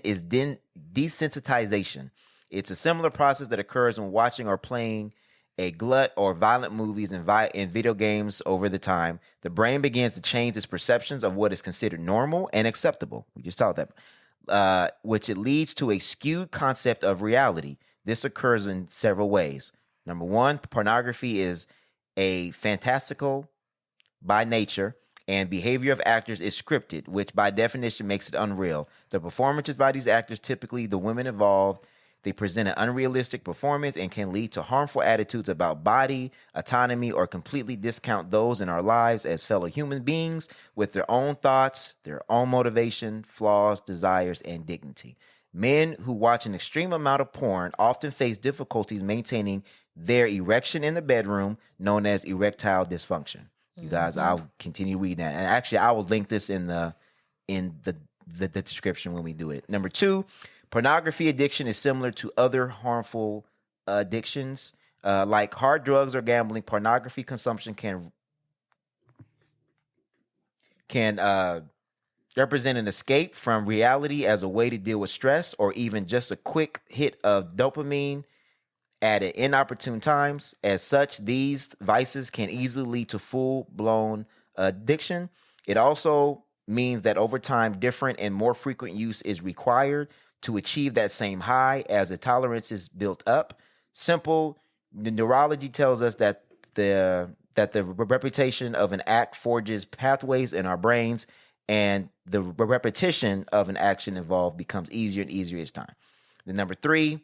is desensitization. It's a similar process that occurs when watching or playing a glut or violent movies and video games over the time. The brain begins to change its perceptions of what is considered normal and acceptable. We just talked that, which it leads to a skewed concept of reality. This occurs in several ways. Number 1, pornography is a fantastical by nature, and behavior of actors is scripted, which by definition makes it unreal. The performances by these actors, typically the women involved, they present an unrealistic performance and can lead to harmful attitudes about body, autonomy, or completely discount those in our lives as fellow human beings with their own thoughts, their own motivation, flaws, desires, and dignity. Men who watch an extreme amount of porn often face difficulties maintaining their erection in the bedroom, known as erectile dysfunction. You guys, I'll continue reading that. And actually, I will link this in the description when we do it. Number 2, pornography addiction is similar to other harmful addictions. Like hard drugs or gambling, pornography consumption can represent an escape from reality as a way to deal with stress, or even just a quick hit of dopamine at inopportune times. As such, these vices can easily lead to full-blown addiction. It also means that over time, different and more frequent use is required to achieve that same high as the tolerance is built up. Simple neurology tells us that the repetition of an act forges pathways in our brains, and the repetition of an action involved becomes easier and easier each time. Then number 3,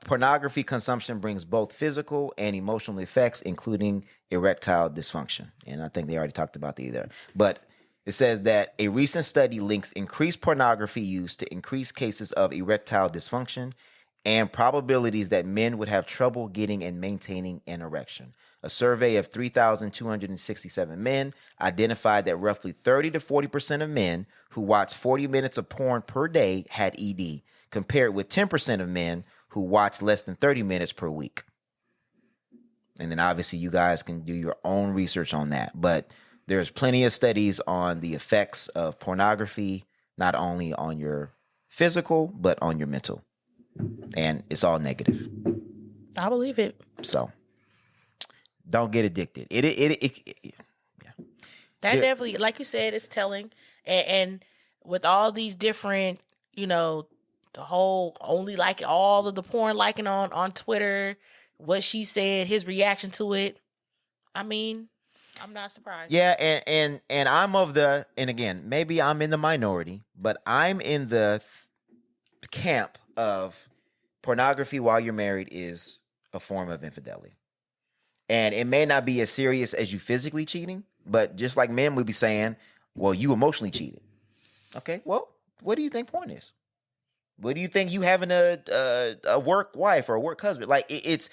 pornography consumption brings both physical and emotional effects, including erectile dysfunction. And I think they already talked about these there. But it says that a recent study links increased pornography use to increased cases of erectile dysfunction and probabilities that men would have trouble getting and maintaining an erection. A survey of 3,267 men identified that roughly 30 to 40% of men who watched 40 minutes of porn per day had ED, compared with 10% of men who watch less than 30 minutes per week. And then obviously you guys can do your own research on that. But there's plenty of studies on the effects of pornography, not only on your physical, but on your mental. And it's all negative. I believe it. So don't get addicted. Yeah. That definitely, like you said, it's telling. And with all these different, the whole only like all of the porn liking on Twitter, what she said, his reaction to it. I mean, I'm not surprised. Yeah, and and again, maybe I'm in the minority, but I'm in the camp of pornography while you're married is a form of infidelity. And it may not be as serious as you physically cheating, but just like men would be saying, well, you emotionally cheated. Okay, well, what do you think porn is? What do you think you having a work wife or a work husband? Like it's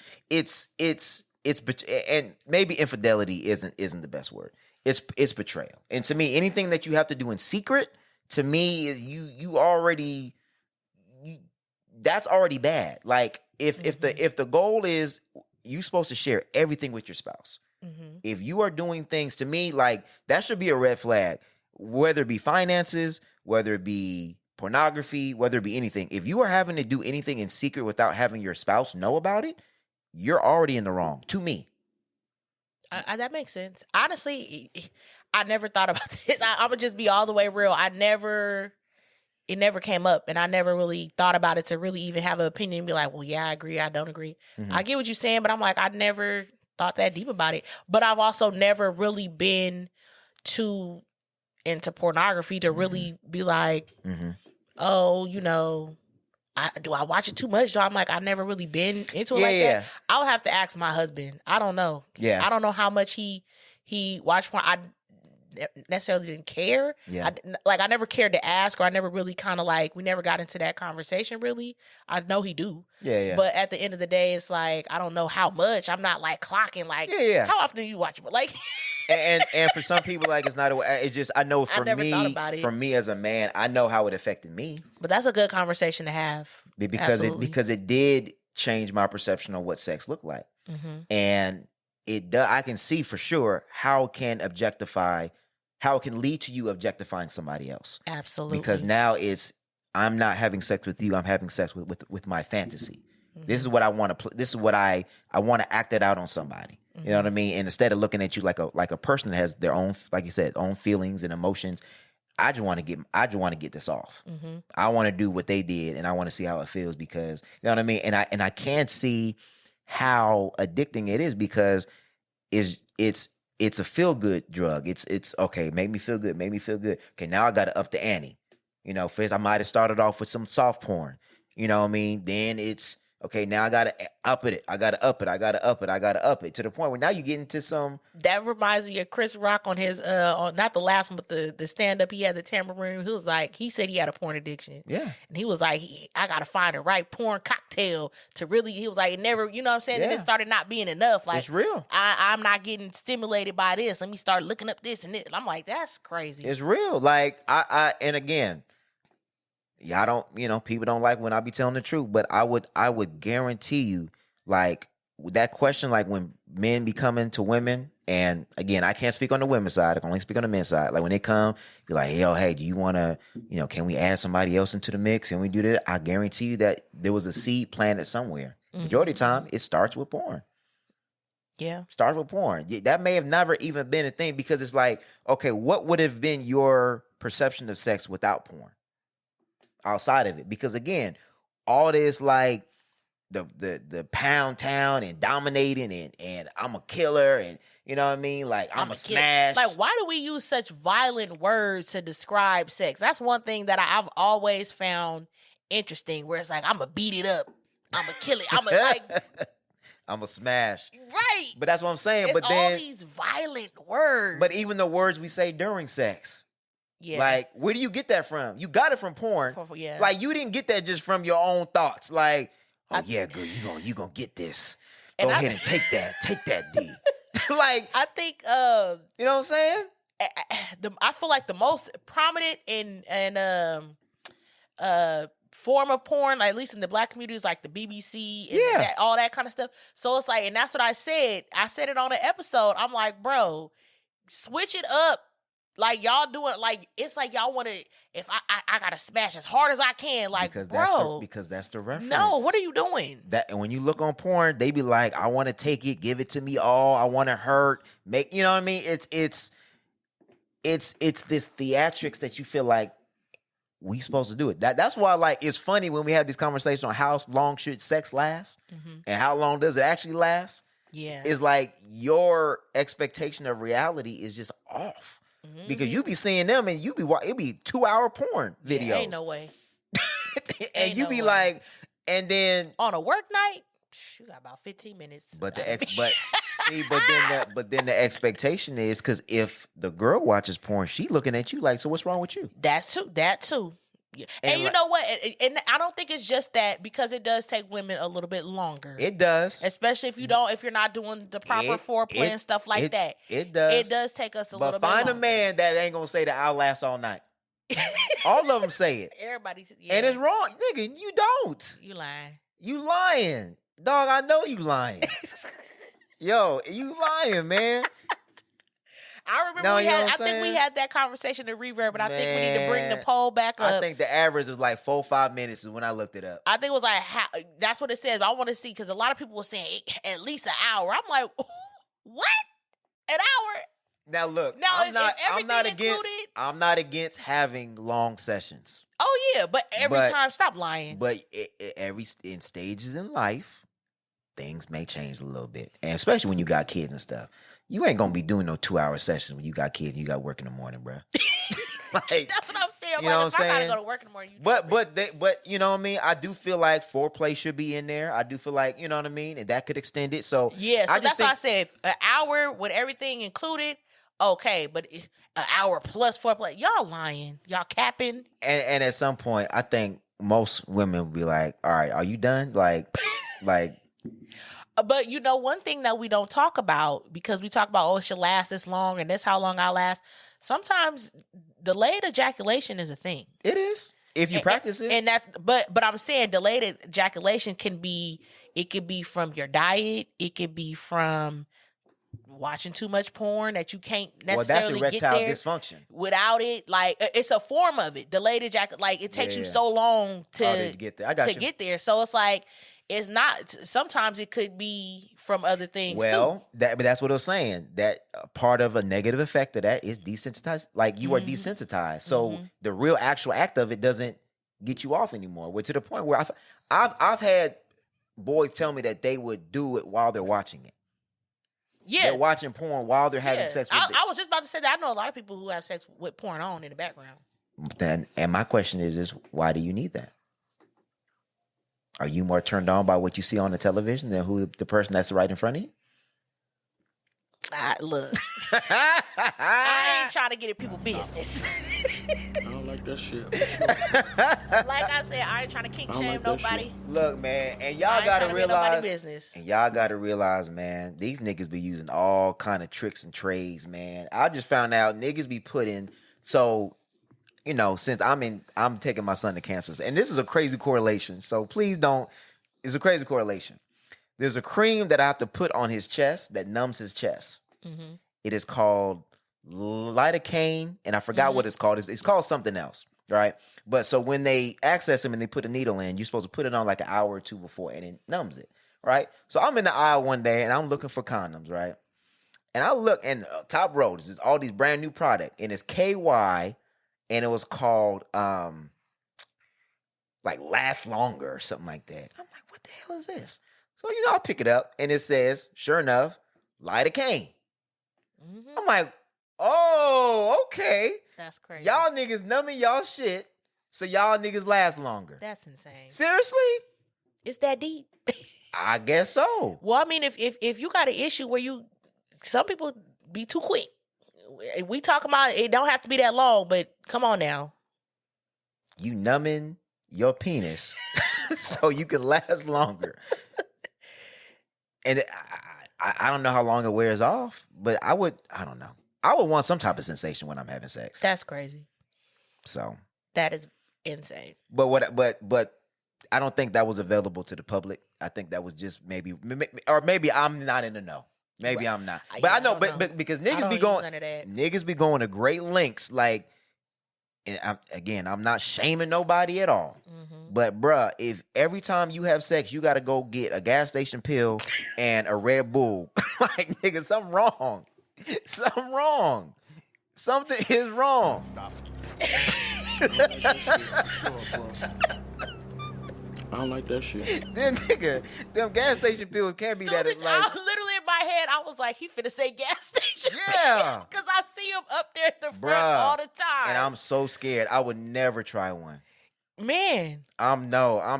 and maybe infidelity isn't the best word. It's betrayal. And to me, anything that you have to do in secret, to me, that's already bad. Like if the goal is you supposed to share everything with your spouse. Mm-hmm. If you are doing things, to me, like that should be a red flag, whether it be finances, whether it be pornography, whether it be anything. If you are having to do anything in secret without having your spouse know about it, you're already in the wrong, to me. That makes sense. Honestly, I never thought about this. I'm gonna just be all the way real. It never came up, and I never really thought about it to really even have an opinion and be like, well, yeah, I agree, I don't agree. I get what you're saying, but I'm like, I never thought that deep about it. But I've also never really been too into pornography to really be like, oh, you know, do I watch it too much? I'm like, I've never really been into it like that. I'll have to ask my husband. I don't know. Yeah. I don't know how much he watched porn. I necessarily didn't care. Yeah. I never cared to ask, or I never really kind of like, we never got into that conversation really. I know he do. Yeah. But at the end of the day, it's like, I don't know how much. I'm not like clocking like, how often do you watch it? But like, and for some people, like, it's not it's just, I know for never me, thought about it. for me as a man, I know how it affected me. But that's a good conversation to have. Because it did change my perception on what sex looked like. And I can see for sure how it can lead to you objectifying somebody else. Absolutely. Because now I'm not having sex with you, I'm having sex with my fantasy. This is what I want to this is what I want to act it out on somebody. You know what I mean? And instead of looking at you like a person that has their own, like you said, own feelings and emotions, I just want to get this off. I want to do what they did, and I want to see how it feels, because you know what I mean. And I can't see how addicting it is, because it's a feel good drug. It's okay. Make me feel good. Okay, now I got to up the ante. You know, first I might have started off with some soft porn. You know what I mean? Then it's okay. Now I got to up it. I got to up it to the point where now you get into some. That reminds me of Chris Rock on his on not the last one, but the stand up he had, the Tambourine. He said he had a porn addiction. Yeah, and he was like, I gotta find the right porn cocktail to really. He was like, it never, you know what I'm saying? Yeah. And it started not being enough. Like, it's real. I'm not getting stimulated by this. Let me start looking up this and this. And I'm like, that's crazy. It's real. Like and again. Yeah, I don't, people don't like when I be telling the truth, but I would guarantee you, like, that question, like when men be coming to women, and again, I can't speak on the women's side, I can only speak on the men's side. Like when they come, be like, hey, do you want to, can we add somebody else into the mix? Can we do that? I guarantee you that there was a seed planted somewhere. Majority of the time, it starts with porn. Yeah. Starts with porn. That may have never even been a thing, because it's like, okay, what would have been your perception of sex without porn? Outside of it, because again, all this like the pound town and dominating and I'm a killer, and you know what I mean, like I'm a smash. Like, why do we use such violent words to describe sex? That's one thing that I've always found interesting. Where it's like, I'm gonna beat it up, I'm gonna kill it, I'm gonna like, I'm a smash. Right. But that's what I'm saying. It's but then all these violent words. But even the words we say during sex. Yeah. Like, where do you get that from? You got it from porn. Yeah. Like, you didn't get that just from your own thoughts. Like, yeah, girl, you gonna get this. Go ahead and take that D. Like, I think, you know what I'm saying? I feel like the most prominent and form of porn, like, at least in the Black community, is like the BBC and all that kind of stuff. So it's like, and that's what I said. I said it on an episode. I'm like, bro, switch it up. Like, y'all doing, like, it's like y'all want to, if I got to smash as hard as I can, like, because that's the reference. No, what are you doing? And when you look on porn, they be like, I want to take it, give it to me all, I want to hurt, you know what I mean? It's this theatrics that you feel like we supposed to do it. That's why, like, it's funny when we have these conversations on how long should sex last and how long does it actually last. Yeah. It's like your expectation of reality is just off. Because you be seeing them and it be 2-hour porn videos. Yeah, ain't no way. And you be like, and then on a work night, you got about 15 minutes. But then the expectation is, because if the girl watches porn, she looking at you like, so what's wrong with you? That too. Yeah. And you know what? And I don't think it's just that, because it does take women a little bit longer. It does. Especially if you're not doing the proper foreplay and stuff like that. It does. It does take us a little bit longer. But find a man that ain't gonna say that I'll last all night. All of them say it. Everybody. Yeah. And it's wrong. Nigga, you don't. You lying. You lying. Dog, I know you lying. Yo, you lying, man. I remember I think we had that conversation in ReVerb, but I think we need to bring the poll back up. I think the average was like 4-5 minutes is when I looked it up. I think it was like, that's what it says. But I want to see, because a lot of people were saying at least an hour. I'm like, what? An hour? Now look, Now, I'm if not everything against included- I'm not against having long sessions. Oh yeah, but every But- time, stop lying. But in stages in life, things may change a little bit, and especially when you got kids and stuff. You ain't gonna be doing no 2-hour sessions when you got kids and you got work in the morning, bro. Like, That's what I'm saying. you know what If I'm I gotta saying? go to work in the morning, you but you know what I mean. I do feel like foreplay should be in there. I do feel like, you know what I mean, and that could extend it. So yeah. So I just that's why I said an hour with everything included. Okay, but an hour plus foreplay, y'all lying, y'all capping. And at some point, I think most women will be like, "All right, are you done?" Like. But you know, one thing that we don't talk about, because we talk about, oh, it should last this long and that's how long I last. Sometimes delayed ejaculation is a thing. It is. If you practice it. And that's but I'm saying delayed ejaculation can be, it could be from your diet, it could be from watching too much porn that you can't necessarily that's get erectile there dysfunction. without it. Like, it's a form of it. Delayed ejaculation, like it takes you Yeah. so long to get there. I got to you. get there. So it's like, it's not, sometimes it could be from other things too. Well, but that's what I was saying. That part of a negative effect of that is desensitized. Like, you are desensitized. So the real actual act of it doesn't get you off anymore. We're to the point where I've had boys tell me that they would do it while they're watching it. Yeah. They're watching porn while they're having sex with it. I was just about to say that I know a lot of people who have sex with porn on in the background. And my question is why do you need that? Are you more turned on by what you see on the television than who the person that's right in front of you? Look, I ain't trying to get in people's business. I don't like that shit. Like I said, I ain't trying to kink I don't shame like that nobody. shit. Look, man, and I y'all ain't gotta tryna make nobody realize, business. and y'all gotta realize, man, these niggas be using all kind of tricks and trades, man. I just found out niggas be putting, so, you know, since I'm taking my son to cancers, and this is a crazy correlation, so please don't, it's a crazy correlation. There's a cream that I have to put on his chest that numbs his chest. Mm-hmm. It is called lidocaine, and I forgot what it's called. It's called something else, right? But so when they access him and they put a needle in, you're supposed to put it on like an hour or two before, and it numbs it, right? So I'm in the aisle one day, and I'm looking for condoms, right? And I look, and top row, this is all these brand new product, and it's KY, and it was called like Last Longer or something like that. I'm like, what the hell is this? So, you know, I pick it up, and it says, sure enough, lidocaine. Mm-hmm. I'm like, oh, okay. That's crazy. Y'all niggas numbing y'all shit so y'all niggas last longer. That's insane. Seriously? It's that deep. I guess so. Well, I mean, if you got an issue where some people be too quick. We talking about it don't have to be that long, but come on now. You numbing your penis so you can last longer. And I don't know how long it wears off, but I don't know. I would want some type of sensation when I'm having sex. That's crazy. So That is insane. but I don't think that was available to the public. I think that was just maybe I'm not in the know. Maybe I'm not. But Yeah, I know, I don't know. but because I niggas don't be use going, none of that. niggas be going to great lengths. Like, and I'm not shaming nobody at all. Mm-hmm. But bruh, if every time you have sex, you got to go get a gas station pill and a Red Bull, like nigga, something wrong. Something wrong. Something is wrong. Stop. I don't like that shit. Then nigga, them gas station pills can't be that. I Like, literally in my head, I was like, he finna say gas station. Yeah. Because I see him up there at the front Bruh. all the time. and I'm so scared. I would never try one. Man, I'm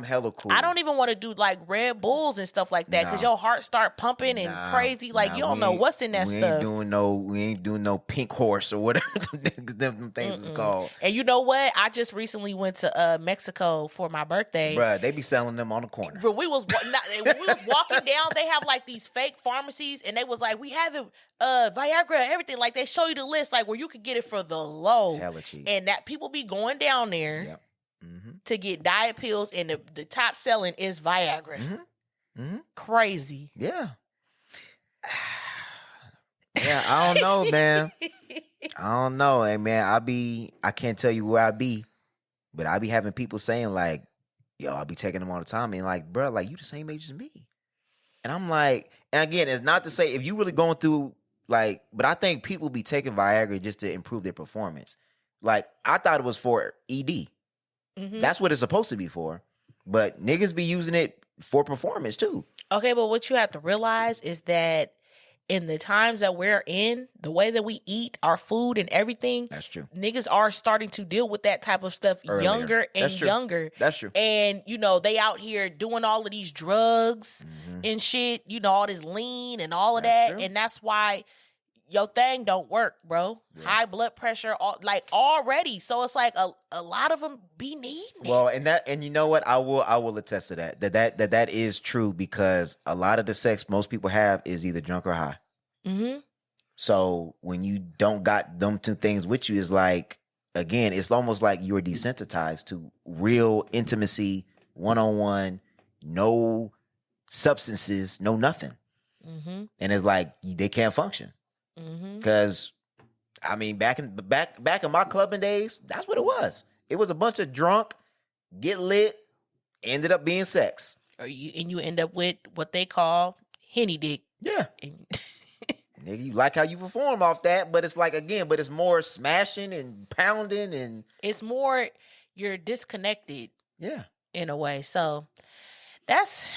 hella cool. I don't even want to do like Red Bulls and stuff like that because Nah. your heart start pumping and crazy. Like, you don't know what's in that we stuff. We ain't doing no pink horse or whatever them things is called. And you know what? I just recently went to Mexico for my birthday. Bruh, they be selling them on the corner. When we was walking down, they have like these fake pharmacies, and they was like, we have it, Viagra, everything. Like, they show you the list, like where you could get it for the low. Hella cheap. And that people be going down there Yep. Mm-hmm. to get diet pills, and the top selling is Viagra. Mm-hmm. Crazy. Yeah. Yeah, I don't know, man. I don't know. Hey, man, I can't tell you where I be, but I be having people saying like, yo, I be taking them all the time. And like, bro, like you the same age as me. And I'm like, and again, it's not to say if you really going through Like, but I think people be taking Viagra just to improve their performance. Like, I thought it was for ED. Mm-hmm. That's what it's supposed to be for. But niggas be using it for performance too. Okay, but what you have to realize is that in the times that we're in, the way that we eat our food and everything, That's true. niggas are starting to deal with that type of stuff Earlier. younger and That's true. younger. That's true. And, you know, they out here doing all of these drugs and shit, you know, all this lean and all of That's that. true. And that's why your thing don't work, bro. Yeah. High blood pressure, like already. So it's like a lot of them be needing it. Well, and you know what? I will attest to that. That is true because a lot of the sex most people have is either drunk or high. Mm-hmm. So when you don't got them two things with you, is like, again, it's almost like you're desensitized to real intimacy, one-on-one, no substances, no nothing. Mm-hmm. And it's like they can't function. Mm-hmm. Because I mean, back in my clubbing days, that's what it was. It was a bunch of drunk, get lit, ended up being sex. And you end up with what they call henny dick. Yeah. And Nigga, you like how you perform off that, but it's like, again, but it's more smashing and pounding and it's more you're disconnected yeah. in a way. So that's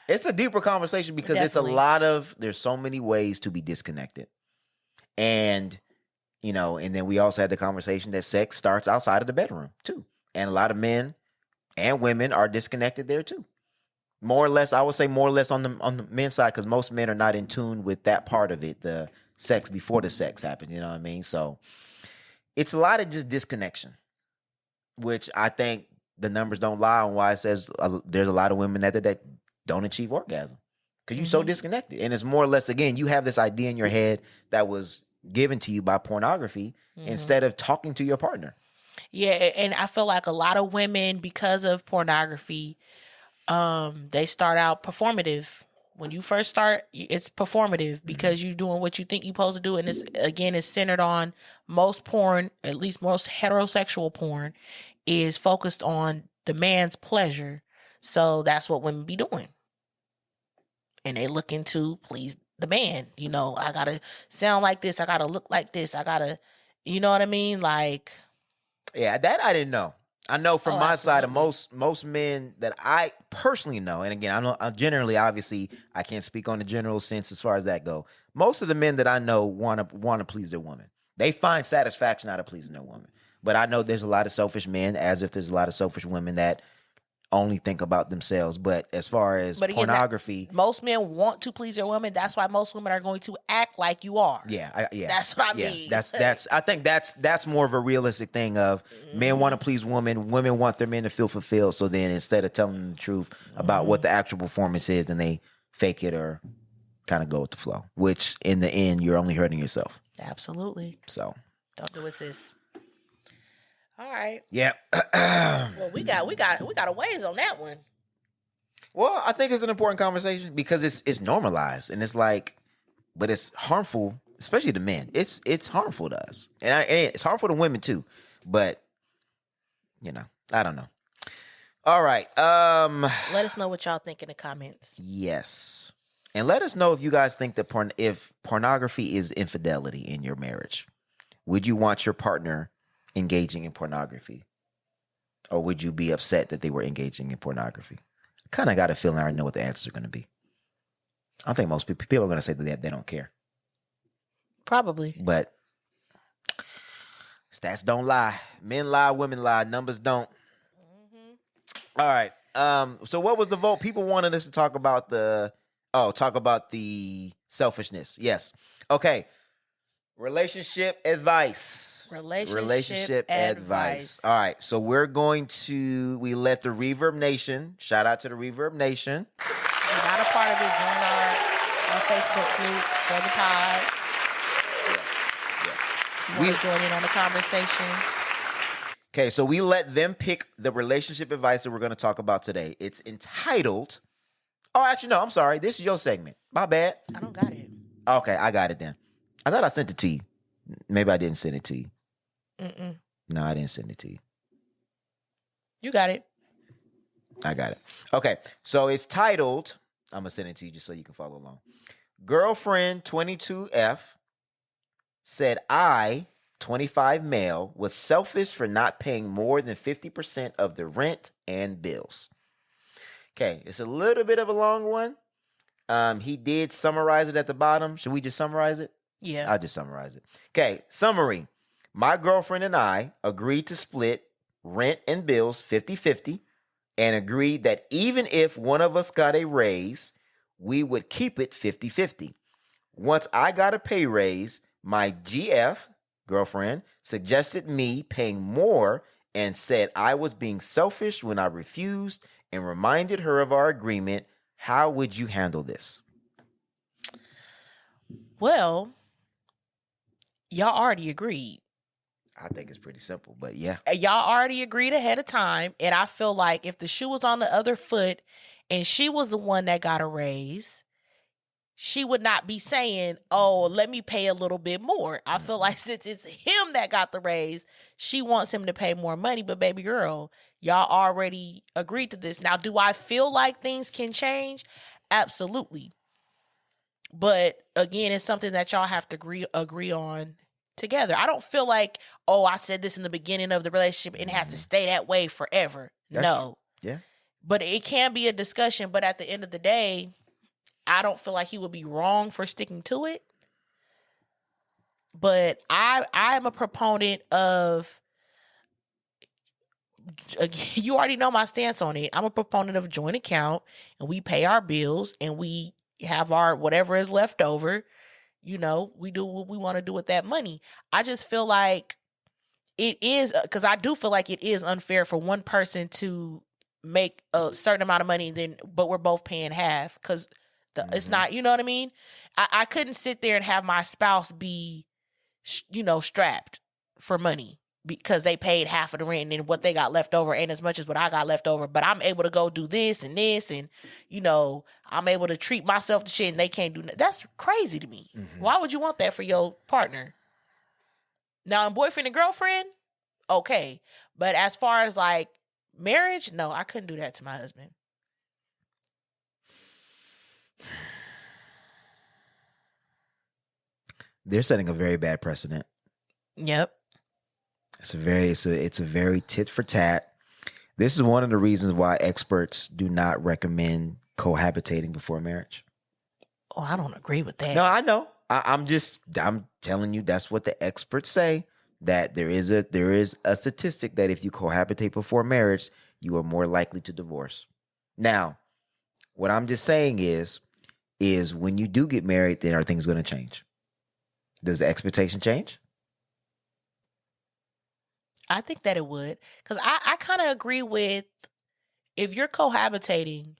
It's a deeper conversation because Definitely. there's so many ways to be disconnected. And, you know, and then we also had the conversation that sex starts outside of the bedroom too. And a lot of men and women are disconnected there too. More or less, I would say more or less on the men's side, because most men are not in tune with that part of it, the sex before the sex happened, you know what I mean? So it's a lot of just disconnection, which I think the numbers don't lie on why it says there's a lot of women that don't achieve orgasm because you're so disconnected. And it's more or less, again, you have this idea in your head that was given to you by pornography instead of talking to your partner. Yeah, and I feel like a lot of women, because of pornography, they start out performative. When you first start, it's performative because you're doing what you think you're supposed to do. And it's centered on most porn, at least most heterosexual porn, is focused on the man's pleasure. So that's what women be doing. And they looking to please the man. You know, I gotta sound like this. I gotta look like this. I gotta, you know what I mean? Like, yeah, that I didn't know. I know from my side of absolutely. most men that I personally know, and again, I know generally, obviously, I can't speak on the general sense as far as that go. Most of the men that I know want to please their woman. They find satisfaction out of pleasing their woman. But I know there's a lot of selfish men, as if there's a lot of selfish women that only think about themselves. But as far as But again, pornography, most men want to please their woman. That's why most women are going to act like you are. yeah. That's what I mean. That's. I think that's more of a realistic thing of men want to please women want their men to feel fulfilled. So then instead of telling them the truth about what the actual performance is, then they fake it or kind of go with the flow. Which in the end, you're only hurting yourself. Absolutely. So Don't do it, sis. All right. yeah. Well, we got a ways on that one. Well, I think it's an important conversation because it's normalized and it's like, but it's harmful, especially to men. It's harmful to us, and it's harmful to women too. But you know, I don't know. All right. Let us know what y'all think in the comments. Yes, and let us know if you guys think that if pornography is infidelity in your marriage. Would you want your partner engaging in pornography, or would you be upset that they were engaging in pornography? Kind of got a feeling I already know what the answers are going to be. I think most people are going to say that they don't care. Probably. But stats don't lie. Men lie, women lie. Numbers don't. All right. So what was the vote? People wanted us to talk about the selfishness. Yes. Okay. Relationship advice. Relationship advice. All right. So we let the ReVerb Nation, shout out to the ReVerb Nation. If you're not a part of it, join our Facebook group for the pod. Yes. If you want to join in on the conversation. Okay, so we let them pick the relationship advice that we're going to talk about today. It's entitled... Oh, actually, no, I'm sorry. This is your segment. My bad. I don't got it. Okay, I got it then. I thought I sent it to you. Maybe I didn't send it to you. Mm-mm. No, I didn't send it to you. You got it. I got it. Okay, so it's titled... I'm going to send it to you just so you can follow along. Girlfriend 22F said I, 25 male, was selfish for not paying more than 50% of the rent and bills. Okay, it's a little bit of a long one. He did summarize it at the bottom. Should we just summarize it? Yeah. I'll just summarize it. Okay, summary. My girlfriend and I agreed to split rent and bills 50-50 and agreed that even if one of us got a raise, we would keep it 50-50. Once I got a pay raise, my GF, girlfriend, suggested me paying more and said I was being selfish when I refused and reminded her of our agreement. How would you handle this? Well, y'all already agreed. I think it's pretty simple, but yeah. Y'all already agreed ahead of time. And I feel like if the shoe was on the other foot and she was the one that got a raise, she would not be saying, oh, let me pay a little bit more. I feel like since it's him that got the raise, she wants him to pay more money. But baby girl, y'all already agreed to this. Now, do I feel like things can change? Absolutely. But again, it's something that y'all have to agree on together. I don't feel like, oh, I said this in the beginning of the relationship and it has to stay that way forever. No. Yeah. But it can be a discussion. But at the end of the day, I don't feel like he would be wrong for sticking to it. But I am a proponent of, you already know my stance on it. I'm a proponent of joint account, and we pay our bills and we have our whatever is left over. You know, we do what we want to do with that money. I just feel like it is, because I do feel like it is unfair for one person to make a certain amount of money, but we're both paying half, because it's not, you know what I mean? I couldn't sit there and have my spouse be, strapped for money because they paid half of the rent and then what they got left over ain't as much as what I got left over. But I'm able to go do this and this, and, I'm able to treat myself to shit and they can't do that. That's crazy to me. Why would you want that for your partner? Now, in boyfriend and girlfriend, okay. But as far as like marriage, no, I couldn't do that to my husband. They're setting a very bad precedent. Yep. It's a very tit for tat. This is one of the reasons why experts do not recommend cohabitating before marriage. Oh, I don't agree with that. No, I know. I'm telling you that's what the experts say, that there is a statistic that if you cohabitate before marriage, you are more likely to divorce. Now, what I'm just saying is when you do get married, then are things going to change? Does the expectation change? I think that it would. Because I kind of agree with, if you're cohabitating,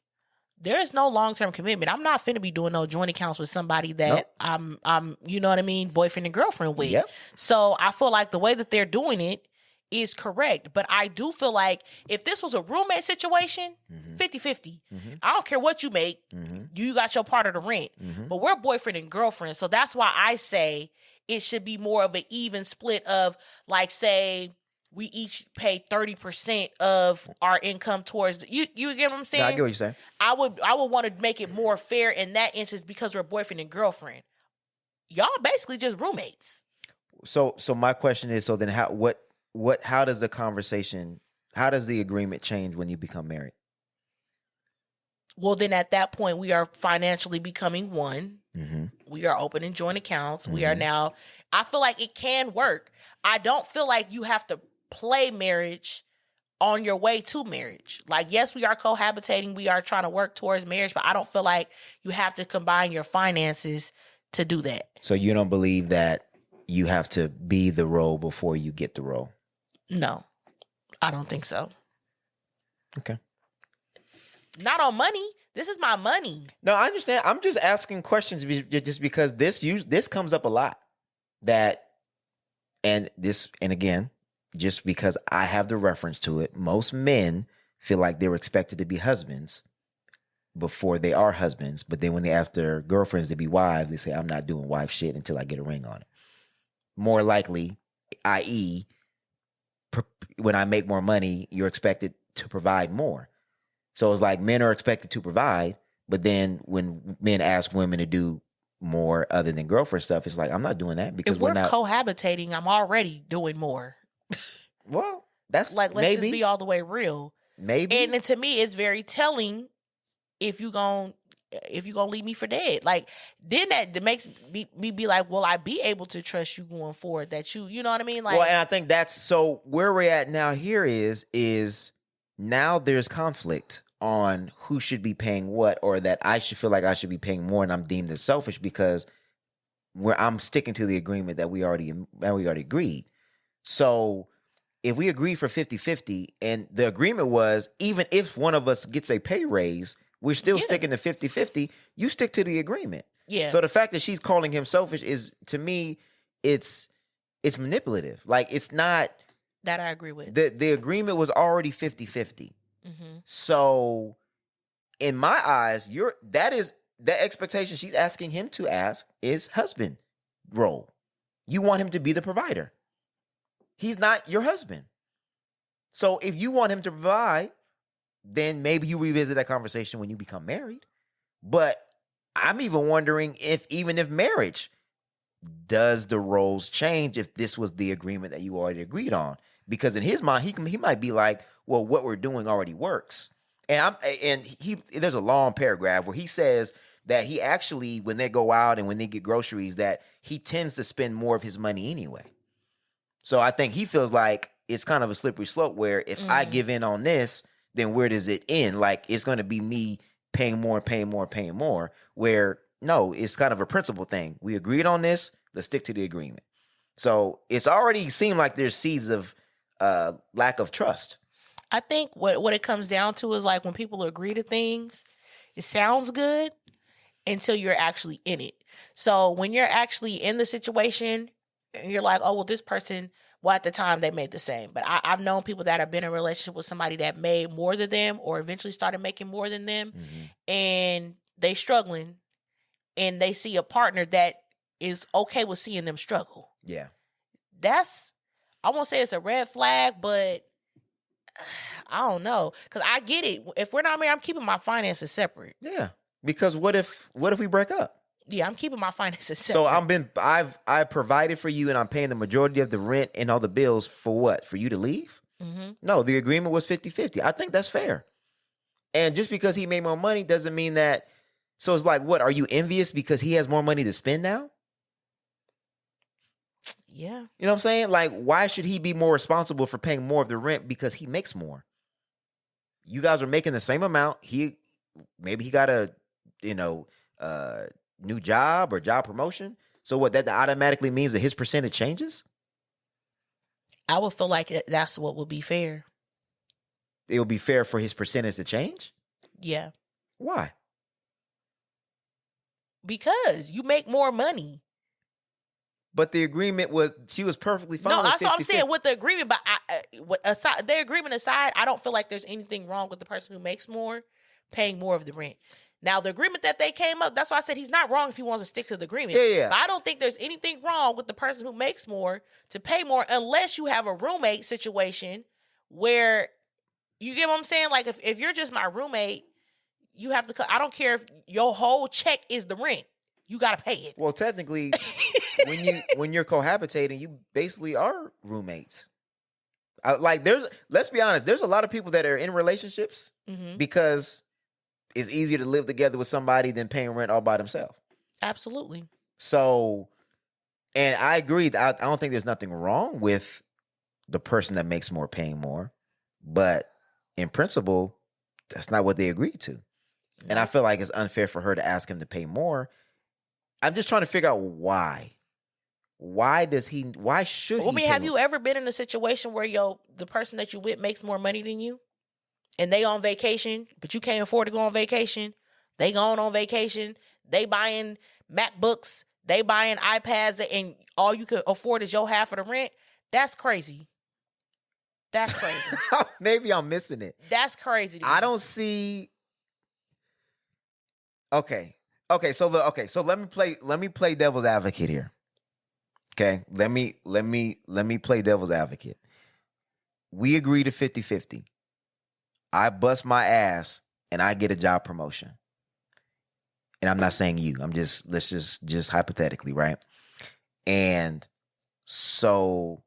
there's no long-term commitment. I'm not finna be doing no joint accounts with somebody that I'm you know what I mean, boyfriend and girlfriend with. Yep. So I feel like the way that they're doing it is correct. But I do feel like if this was a roommate situation, 50-50. I don't care what you make. You got your part of the rent. But we're boyfriend and girlfriend. So that's why I say it should be more of an even split of, like, say, we each pay 30% of our income towards you get what I'm saying? No, I get what you're saying. I would want to make it more fair in that instance because we're boyfriend and girlfriend. Y'all basically just roommates. So my question is, so then how does the agreement change when you become married? Well, then at that point, we are financially becoming one. We are opening joint accounts. We are now, I feel like it can work. I don't feel like you have to play marriage on your way to marriage. Like, yes, we are cohabitating. We are trying to work towards marriage, but I don't feel like you have to combine your finances to do that. So you don't believe that you have to be the role before you get the role? No, I don't think so. Okay. Not on money. This is my money. No, I understand. I'm just asking questions just because this comes up a lot. And again, just because I have the reference to it, most men feel like they're expected to be husbands before they are husbands. But then when they ask their girlfriends to be wives, they say, I'm not doing wife shit until I get a ring on it. More likely, i.e., when I make more money, you're expected to provide more. So it's like men are expected to provide, but then when men ask women to do more other than girlfriend stuff, it's like, I'm not doing that because If we're not cohabitating, I'm already doing more. well, that's Like, let's maybe just be all the way real. maybe And to me, it's very telling if you gonna leave me for dead. Like, then that makes me be like, will I be able to trust you going forward? That you know what I mean? Like, well, and I think that's so where we're at now here is now there's conflict on who should be paying what, or that I should feel like I should be paying more and I'm deemed as selfish because I'm sticking to the agreement that we already agreed. So if we agree for 50-50 and the agreement was even if one of us gets a pay raise, we're still sticking to 50-50, you stick to the agreement. yeah. So the fact that she's calling him selfish is, to me, it's manipulative. Like, it's not. That I agree with. The agreement was already 50-50. Mm-hmm. So in my eyes, that expectation she's asking him to ask is husband role. You want him to be the provider. He's not your husband. So if you want him to provide, then maybe you revisit that conversation when you become married. But I'm even wondering if marriage, does the roles change if this was the agreement that you already agreed on? Because in his mind, he might be like, well, what we're doing already works. And there's a long paragraph where he says that he actually, when they go out and when they get groceries, that he tends to spend more of his money anyway. So I think he feels like it's kind of a slippery slope where if I give in on this, then where does it end? Like, it's going to be me paying more. Where, no, it's kind of a principle thing. We agreed on this. Let's stick to the agreement. So it's already seemed like there's seeds of lack of trust. I think what it comes down to is like when people agree to things, it sounds good until you're actually in it. So when you're actually in the situation, and you're like, oh, well, this person, well, at the time they made the same. But I've known people that have been in a relationship with somebody that made more than them or eventually started making more than them, and they struggling, and they see a partner that is okay with seeing them struggle. Yeah. I won't say it's a red flag, but I don't know. Because I get it. If we're not married, I'm keeping my finances separate. Yeah. Because what if we break up? Yeah, I'm keeping my finances separate. So I've provided for you and I'm paying the majority of the rent and all the bills for what? For you to leave? Mm-hmm. No, the agreement was 50-50. I think that's fair. And just because he made more money doesn't mean that. So it's like, what? Are you envious because he has more money to spend now? Yeah. You know what I'm saying? Like, why should he be more responsible for paying more of the rent because he makes more? You guys are making the same amount. Maybe he got a, new job or job promotion. So what, that automatically means that his percentage changes? I would feel like that's what would be fair. It would be fair for his percentage to change? Yeah. Why? Because you make more money. But the agreement was, she was perfectly fine. No, with that's what I'm 50-50. saying with the agreement. But the agreement aside, I don't feel like there's anything wrong with the person who makes more paying more of the rent. Now, the agreement that they came up, that's why I said he's not wrong if he wants to stick to the agreement. Yeah. But I don't think there's anything wrong with the person who makes more to pay more unless you have a roommate situation where, you get what I'm saying? Like, if you're just my roommate, you have to, I don't care if your whole check is the rent. You got to pay it. Well, technically, when you're cohabitating, you basically are roommates. Let's be honest, there's a lot of people that are in relationships because it's easier to live together with somebody than paying rent all by themselves. Absolutely. So, and I agree. I don't think there's nothing wrong with the person that makes more paying more, but in principle, that's not what they agreed to. And I feel like it's unfair for her to ask him to pay more. I'm just trying to figure out why. Why should he? I mean, have you ever been in a situation where the person that you with makes more money than you? And they on vacation, but you can't afford to go on vacation. They going on vacation. They buying MacBooks. They buying iPads, and all you can afford is your half of the rent. That's crazy. That's crazy. Maybe I'm missing it. That's crazy. I don't see. Okay. So let me play devil's advocate here. Okay, let me play devil's advocate. We agree to 50-50. I bust my ass and I get a job promotion. and I'm not saying you, let's just hypothetically, right? And so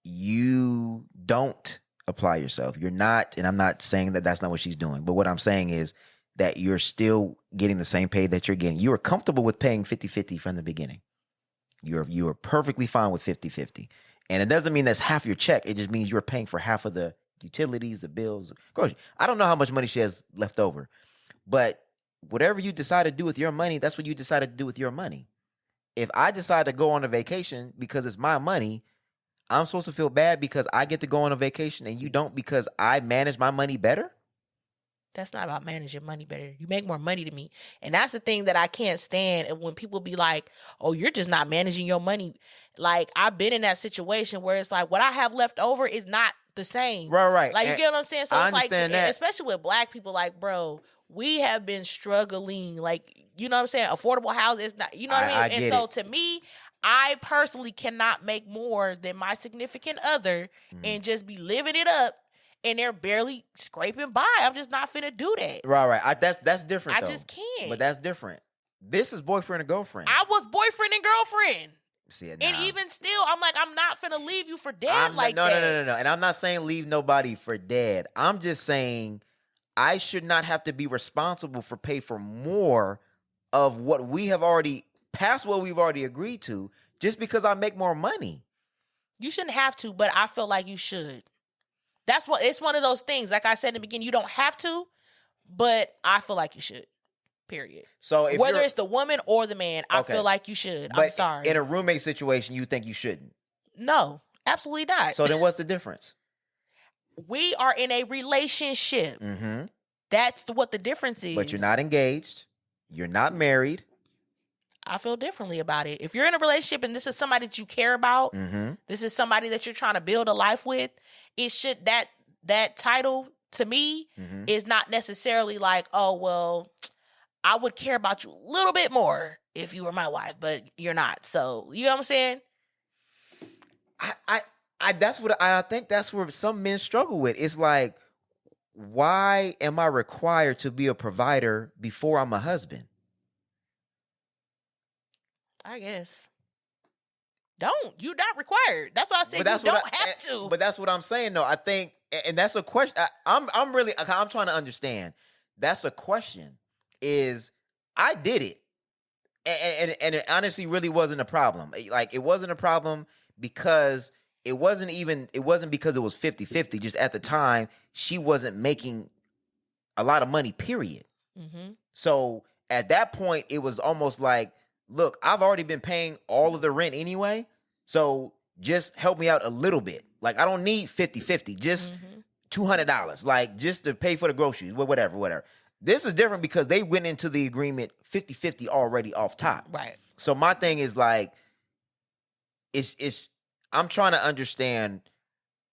you don't apply yourself. You're not, and I'm not saying that that's not what she's doing, but what I'm saying is that you're still getting the same pay that you're getting. You were comfortable with paying 50-50 from the beginning. You were perfectly fine with 50-50. And it doesn't mean that's half your check. It just means you're paying for half of the utilities, the bills. Groceries. I don't know how much money she has left over, but whatever you decide to do with your money, that's what you decided to do with your money. If I decide to go on a vacation because it's my money, I'm supposed to feel bad because I get to go on a vacation and you don't because I manage my money better? That's not about managing money better. You make more money than me. And that's the thing that I can't stand. And when people be like, oh, you're just not managing your money. Like, I've been in that situation where it's like, what I have left over is not the same. Right. Like, you and get what I'm saying? So I it's like, understand that. especially with black people, like, bro, we have been struggling. Like, you know what I'm saying? Affordable housing is not, you know what I mean? I And get so it. to me, I personally cannot make more than my significant other and just be living it up. And they're barely scraping by. I'm just not finna do that. Right. That's different, though. I just can't. But that's different. This is boyfriend and girlfriend. I was boyfriend and girlfriend. See it And now. even still, I'm like, I'm not finna leave you for dead No. that. No. And I'm not saying leave nobody for dead. I'm just saying I should not have to be responsible for pay for more of what we have already, past what we've already agreed to, just because I make more money. You shouldn't have to, but I feel like you should. That's what, it's one of those things. Like I said in the beginning, you don't have to, but I feel like you should. Period. So if whether you're- it's the woman or the man, I Okay. feel like you should. But I'm sorry. in a roommate situation, you think you shouldn't. No, absolutely not. So then what's the difference? We are in a relationship. Mm-hmm. That's what the difference is. But you're not engaged. You're not married. I feel differently about it. If you're in a relationship and this is somebody that you care about, Mm-hmm. this is somebody that you're trying to build a life with, it should, that title to me Mm-hmm. is not necessarily like, oh, well, I would care about you a little bit more if you were my wife, but you're not. So, you know what I'm saying? That's what I think. That's where some men struggle with. It's like, why am I required to be a provider before I'm a husband? I guess. You're not required. That's why I said you what don't have to. But that's what I'm saying, though. I think, and that's a question. I'm trying to understand. That's a question. Is I did it, and it honestly really wasn't a problem. Like, it wasn't a problem because it wasn't because it was 50-50. Just at the time, she wasn't making a lot of money, period. Mm-hmm. So at that point, it was almost like, look, I've already been paying all of the rent anyway, so just help me out a little bit. Like, I don't need 50-50, just $200, like, just to pay for the groceries, whatever. This is different because they went into the agreement 50-50 already off top. Right. So my thing is like, I'm trying to understand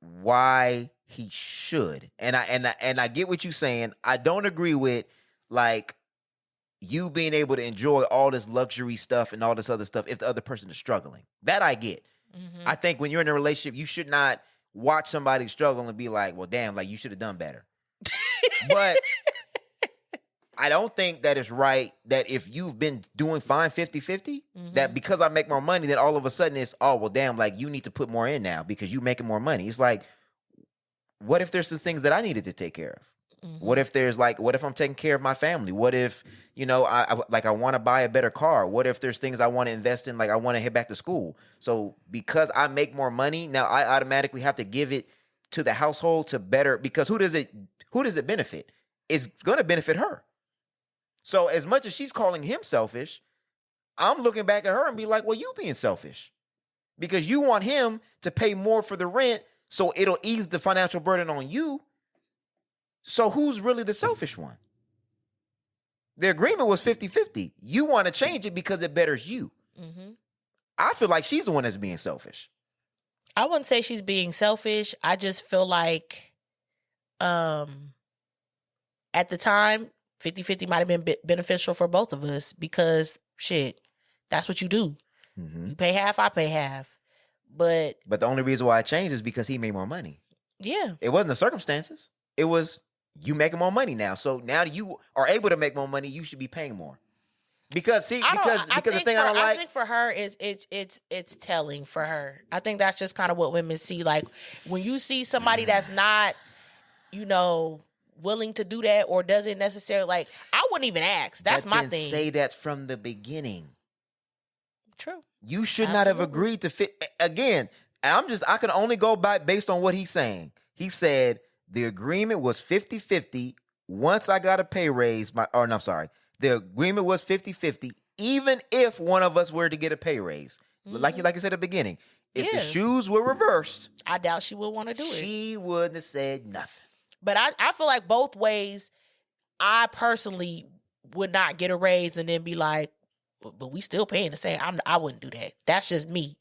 why he should. And I get what you're saying. I don't agree with, like, you being able to enjoy all this luxury stuff and all this other stuff if the other person is struggling. That I get. Mm-hmm. I think when you're in a relationship, you should not watch somebody struggle and be like, well, damn, like, you should have done better. But I don't think that it's right that if you've been doing fine 50-50, that because I make more money, then all of a sudden it's, oh, well, damn, like, you need to put more in now because you're making more money. It's like, what if there's some things that I needed to take care of? What if I'm taking care of my family? What if, I want to buy a better car? What if there's things I want to invest in? Like, I want to head back to school. So because I make more money, now I automatically have to give it to the household to better, because who does it benefit? It's going to benefit her. So as much as she's calling him selfish, I'm looking back at her and be like, well, you being selfish because you want him to pay more for the rent so it'll ease the financial burden on you. So who's really the selfish one? The agreement was 50-50. You want to change it because it betters you. Mm-hmm. I feel like she's the one that's being selfish. I wouldn't say she's being selfish. I just feel like at the time, 50-50 might have been beneficial for both of us because, shit, that's what you do. Mm-hmm. You pay half, I pay half. But the only reason why I changed is because he made more money. yeah. It wasn't the circumstances. It was you making more money now. So now you are able to make more money. You should be paying more. Because the thing I don't like. I think for her is it's telling for her. I think that's just kind of what women see. Like when you see somebody that's not, willing to do that or doesn't necessarily like. I wouldn't even ask. That's my thing. Say that from the beginning. True. You should not have agreed to fit again. I can only go by based on what he's saying. He said the agreement was 50-50. Once I got a pay raise, the agreement was 50-50, even if one of us were to get a pay raise. Like you said at the beginning. If the shoes were reversed, I doubt she would want to do it. She wouldn't have said nothing. But I feel like both ways, I personally would not get a raise and then be like, but we still paying the same. I wouldn't do that. That's just me.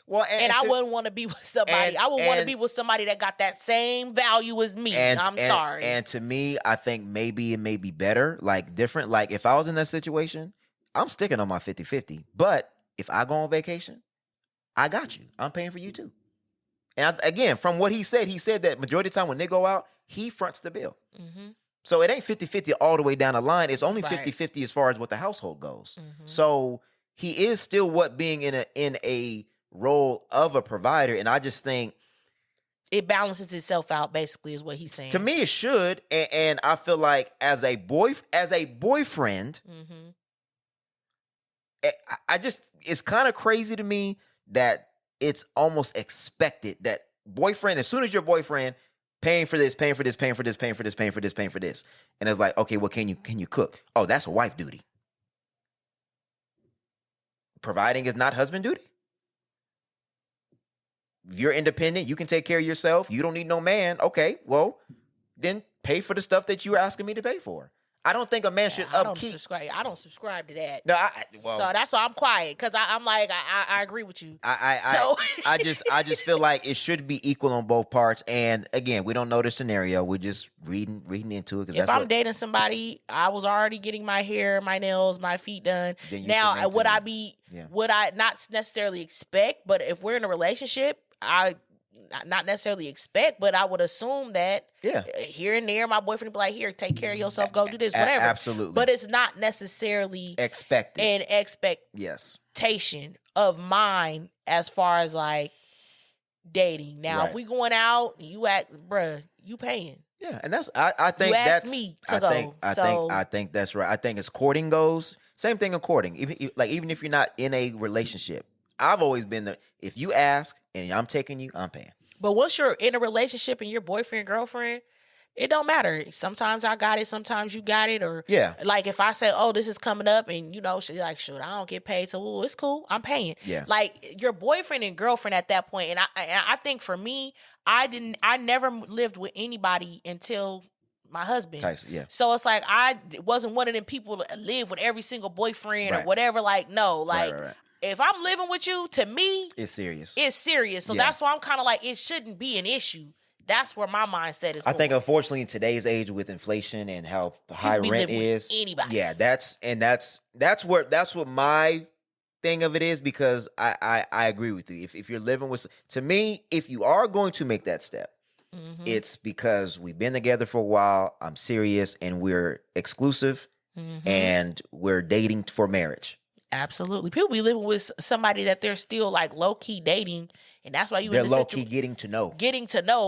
Well, and I wouldn't want to be with somebody. I would want to be with somebody that got that same value as me. I'm sorry. And to me, I think maybe it may be better, like different. Like if I was in that situation, I'm sticking on my 50-50. But if I go on vacation, I got you. I'm paying for you too. And again, from what he said that majority of the time when they go out, he fronts the bill. Mm-hmm. So it ain't 50-50 all the way down the line. It's only 50-50 as far as what the household goes. Mm-hmm. So he is still being in a role of a provider, and I just think it balances itself out. Basically, is what he's saying. To me, it should, and I feel like as a boyfriend, mm-hmm. It's kind of crazy to me that it's almost expected that boyfriend, as soon as your boyfriend paying for this, and it's like, okay, well, can you cook? Oh, that's a wife duty. Providing is not husband duty. If you're independent, you can take care of yourself. You don't need no man. Okay, well, then pay for the stuff that you're asking me to pay for. I don't think a man should upkeep. I don't subscribe to that. No, so that's why I'm quiet, because I'm like, I agree with you. I just feel like it should be equal on both parts. And again, we don't know the scenario. We're just reading into it. If I'm dating somebody, I was already getting my hair, my nails, my feet done. Now, would I not necessarily expect? But if we're in a relationship, I not necessarily expect, but I would assume that here and there, my boyfriend would be like, here, take care of yourself, go do this, whatever. Absolutely. But it's not necessarily expected. An expectation of mine as far as like dating. Now, if we going out, you act, bruh, you paying. Yeah, and that's I think you that's me to go. I think that's right. I think as courting goes, same thing in courting. Even if you're not in a relationship, I've always been there. If you ask and I'm taking you, I'm paying. But once you're in a relationship and you're boyfriend, girlfriend, it don't matter. Sometimes I got it, sometimes you got it. Or like if I say, oh, this is coming up, and she's like, shoot, I don't get paid, so it's cool, I'm paying. Yeah. Like your boyfriend and girlfriend at that point, and I think for me, I never lived with anybody until my husband. Tyson, yeah. So it's like I wasn't one of them people that live with every single boyfriend or whatever. Like, no, like if I'm living with you, to me, it's serious. It's serious. So that's why I'm kind of like, it shouldn't be an issue. That's where my mindset is going. I think, unfortunately, in today's age with inflation and how high rent is, anybody. Yeah, that's what my thing of it is, because I agree with you. If you're living with, to me, if you are going to make that step, it's because we've been together for a while. I'm serious, and we're exclusive, and we're dating for marriage. Absolutely. People be living with somebody that they're still like low key dating, and that's why they're low key getting to know,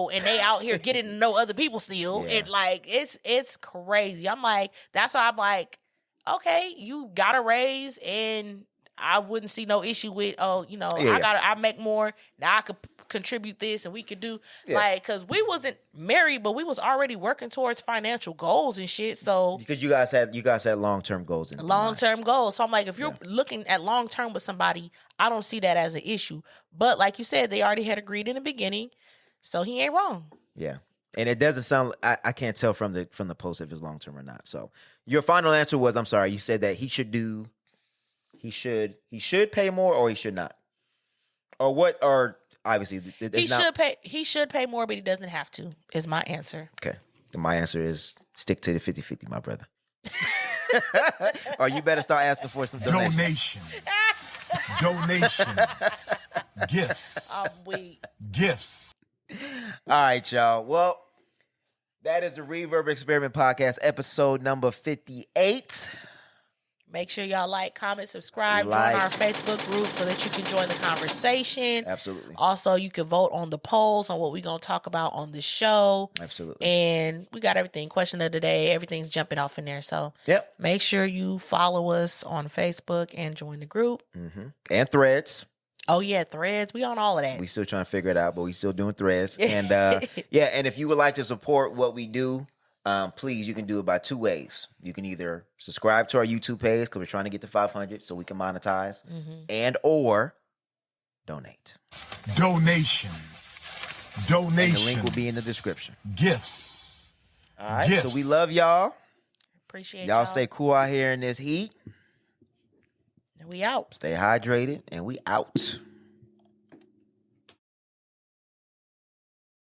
and they out here getting to know other people still. Yeah. And like it's crazy. I'm like, that's why I'm like, okay, you got a raise, and I wouldn't see no issue with I make more now. I could contribute this, and we could do like, because we wasn't married, but we was already working towards financial goals and shit. So because you guys had long-term goals in long-term goals. So I'm like, if you're looking at long-term with somebody, I don't see that as an issue. But like you said, they already had agreed in the beginning, so he ain't wrong. Yeah. And it doesn't sound, I can't tell from the post if it's long-term or not. So your final answer was, I'm sorry, you said that he should pay more, or he should not, or what? Or obviously he should pay more, but he doesn't have to, is my answer. Okay. My answer is stick to the 50-50, my brother. Or you better start asking for some donations. Donations. Gifts. I'm weak. Gifts. All right, y'all. Well, That is the Reverb Experiment Podcast, episode number 58. Make sure y'all like, comment, subscribe, Like. join our Facebook group so that you can join the conversation. Absolutely. Also, you can vote on the polls on what we're going to talk about on the show. Absolutely. And we got everything. Question of the day. Everything's jumping off in there. So Yep. make sure you follow us on Facebook and join the group. Mm-hmm. And Threads. Oh, yeah. Threads. We on all of that. We still trying to figure it out, but we still doing Threads. And yeah, and if you would like to support what we do, please, you can do it by two ways. You can either subscribe to our YouTube page because we're trying to get to 500 so we can monetize, and or donate. Donations. And the link will be in the description. Gifts. All right, Gifts. so we love y'all. Appreciate Y'all stay cool out here in this heat. And we out. Stay hydrated, and we out.